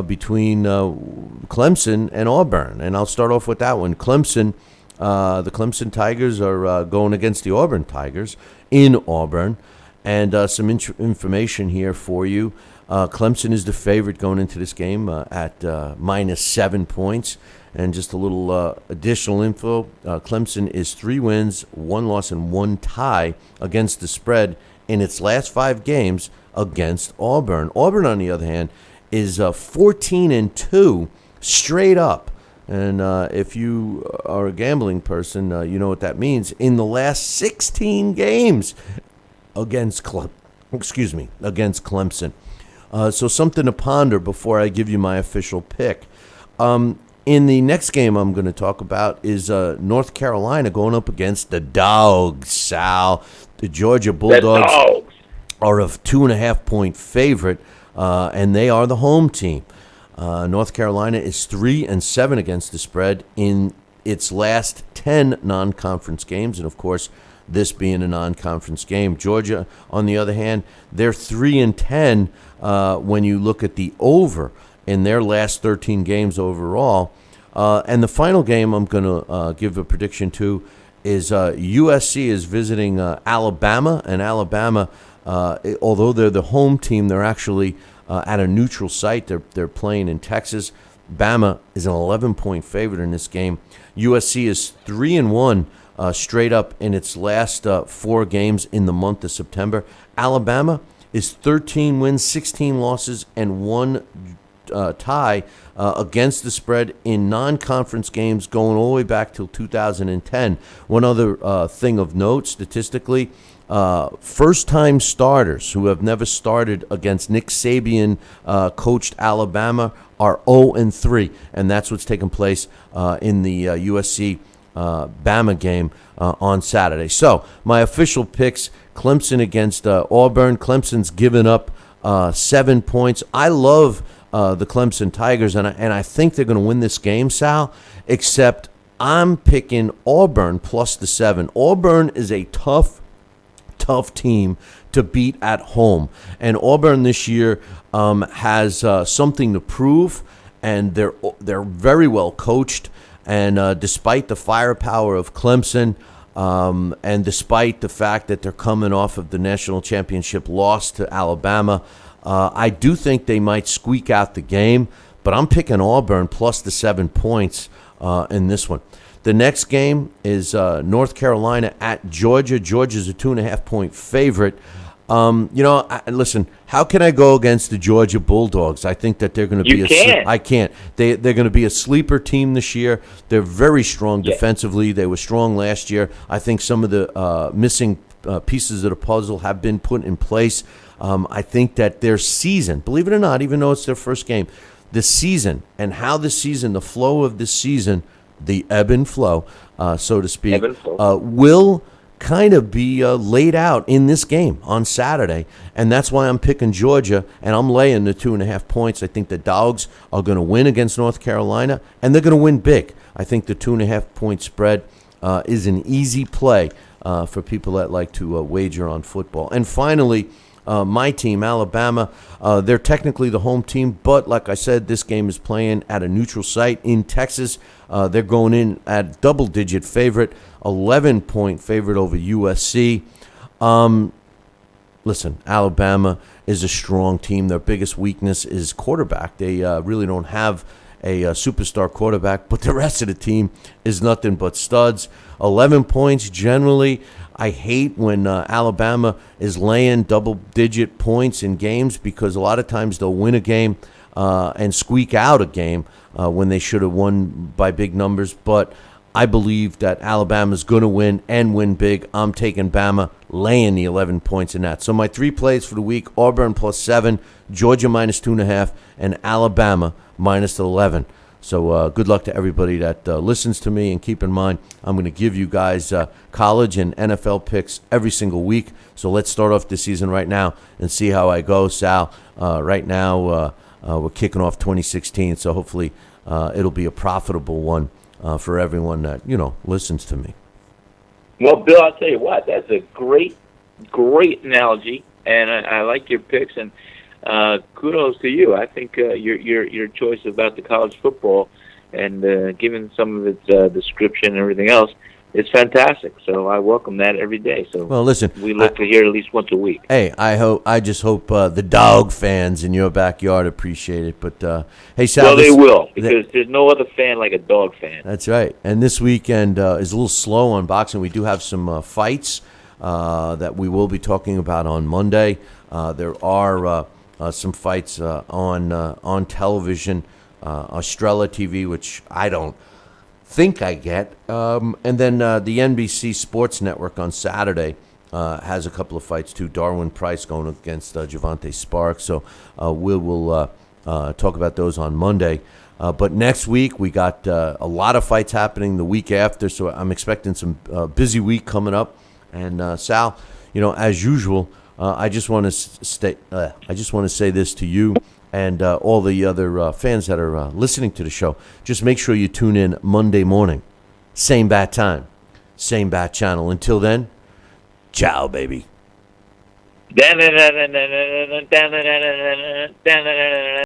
between Clemson and Auburn. And I'll start off with that one. Clemson, the Clemson Tigers are going against the Auburn Tigers in Auburn. And some information here for you. Clemson is the favorite going into this game at minus 7 points. And just a little additional info, Clemson is 3 wins, 1 loss, and 1 tie against the spread in its last 5 games against Auburn. Auburn, on the other hand, is 14-2 straight up. And if you are a gambling person, you know what that means. In the last 16 games against Clemson. So something to ponder before I give you my official pick. In the next game I'm going to talk about is North Carolina going up against the Dogs, Sal. The Georgia Bulldogs are a 2.5-point favorite, and they are the home team. North Carolina is 3-7 against the spread in its last 10 non-conference games, and of course, this being a non-conference game. Georgia, on the other hand, they're 3-10 when you look at the over in their last 13 games overall. And the final game I'm going to give a prediction to is USC is visiting Alabama, and Alabama, although they're the home team, they're actually at a neutral site. They're playing in Texas. Bama is an 11-point favorite in this game. USC is 3-1 straight up in its last 4 games in the month of September. Alabama is 13 wins, 16 losses, and 1 tie against the spread in non-conference games going all the way back till 2010. One other thing of note statistically, first-time starters who have never started against Nick Saban coached Alabama are 0-3, and that's what's taking place in the USC Bama game on Saturday. So my official picks: Clemson against Auburn. Clemson's given up 7 points. I love the Clemson Tigers, and I think they're going to win this game, Sal, except I'm picking Auburn plus the 7. Auburn is a tough team to beat at home, and Auburn this year has something to prove, and they're very well coached, and despite the firepower of Clemson, and despite the fact that they're coming off of the national championship loss to Alabama, I do think they might squeak out the game, but I'm picking Auburn plus the 7 points in this one. The next game is North Carolina at Georgia. Georgia's a 2.5-point favorite. Listen, how can I go against the Georgia Bulldogs? I think that they're going to be I can't. They're going to be a sleeper team this year. They're very strong defensively. They were strong last year. I think some of the missing pieces of the puzzle have been put in place. I think that their season, believe it or not, even though it's their first game, the season and how the flow of this season, the ebb and flow, so to speak, will kind of be laid out in this game on Saturday. And that's why I'm picking Georgia, and I'm laying the 2.5 points. I think the Dogs are going to win against North Carolina, and they're going to win big. I think the 2.5-point spread is an easy play for people that like to wager on football. And finally, my team, Alabama, they're technically the home team, but like I said, this game is playing at a neutral site in Texas. They're going in at double-digit favorite, 11-point favorite over USC. Listen, Alabama is a strong team. Their biggest weakness is quarterback. They really don't have a superstar quarterback, but the rest of the team is nothing but studs. 11 points generally. I hate when Alabama is laying double-digit points in games because a lot of times they'll win a game and squeak out a game when they should have won by big numbers. But I believe that Alabama's going to win and win big. I'm taking Bama, laying the 11 points in that. So my 3 plays for the week: Auburn plus 7, Georgia minus 2.5, and Alabama minus 11. So good luck to everybody that listens to me, and keep in mind, I'm going to give you guys college and NFL picks every single week. So let's start off this season right now and see how I go, Sal. Right now, we're kicking off 2016, so hopefully it'll be a profitable one for everyone that, listens to me. Well, Bill, I'll tell you what, that's a great analogy, and I like your picks, and kudos to you. I think your choice about the college football and given some of its description and everything else, it's fantastic. So I welcome that every day. So Well, listen, we look to hear at least once a week. Hey, I just hope the dog fans in your backyard appreciate it. But hey, Sal, Well, they will, because there's no other fan like a dog fan. That's right. And this weekend is a little slow on boxing. We do have some fights that we will be talking about on Monday. There are some fights on television, Estrella TV, which I don't think I get. And then the NBC Sports Network on Saturday has a couple of fights too. Darwin Price going against Javante Sparks. So we will talk about those on Monday. But next week we got a lot of fights happening the week after. So I'm expecting some busy week coming up. And Sal, as usual, I just want to say this to you and all the other fans that are listening to the show. Just make sure you tune in Monday morning, same bat time, same bat channel. Until then, ciao, baby.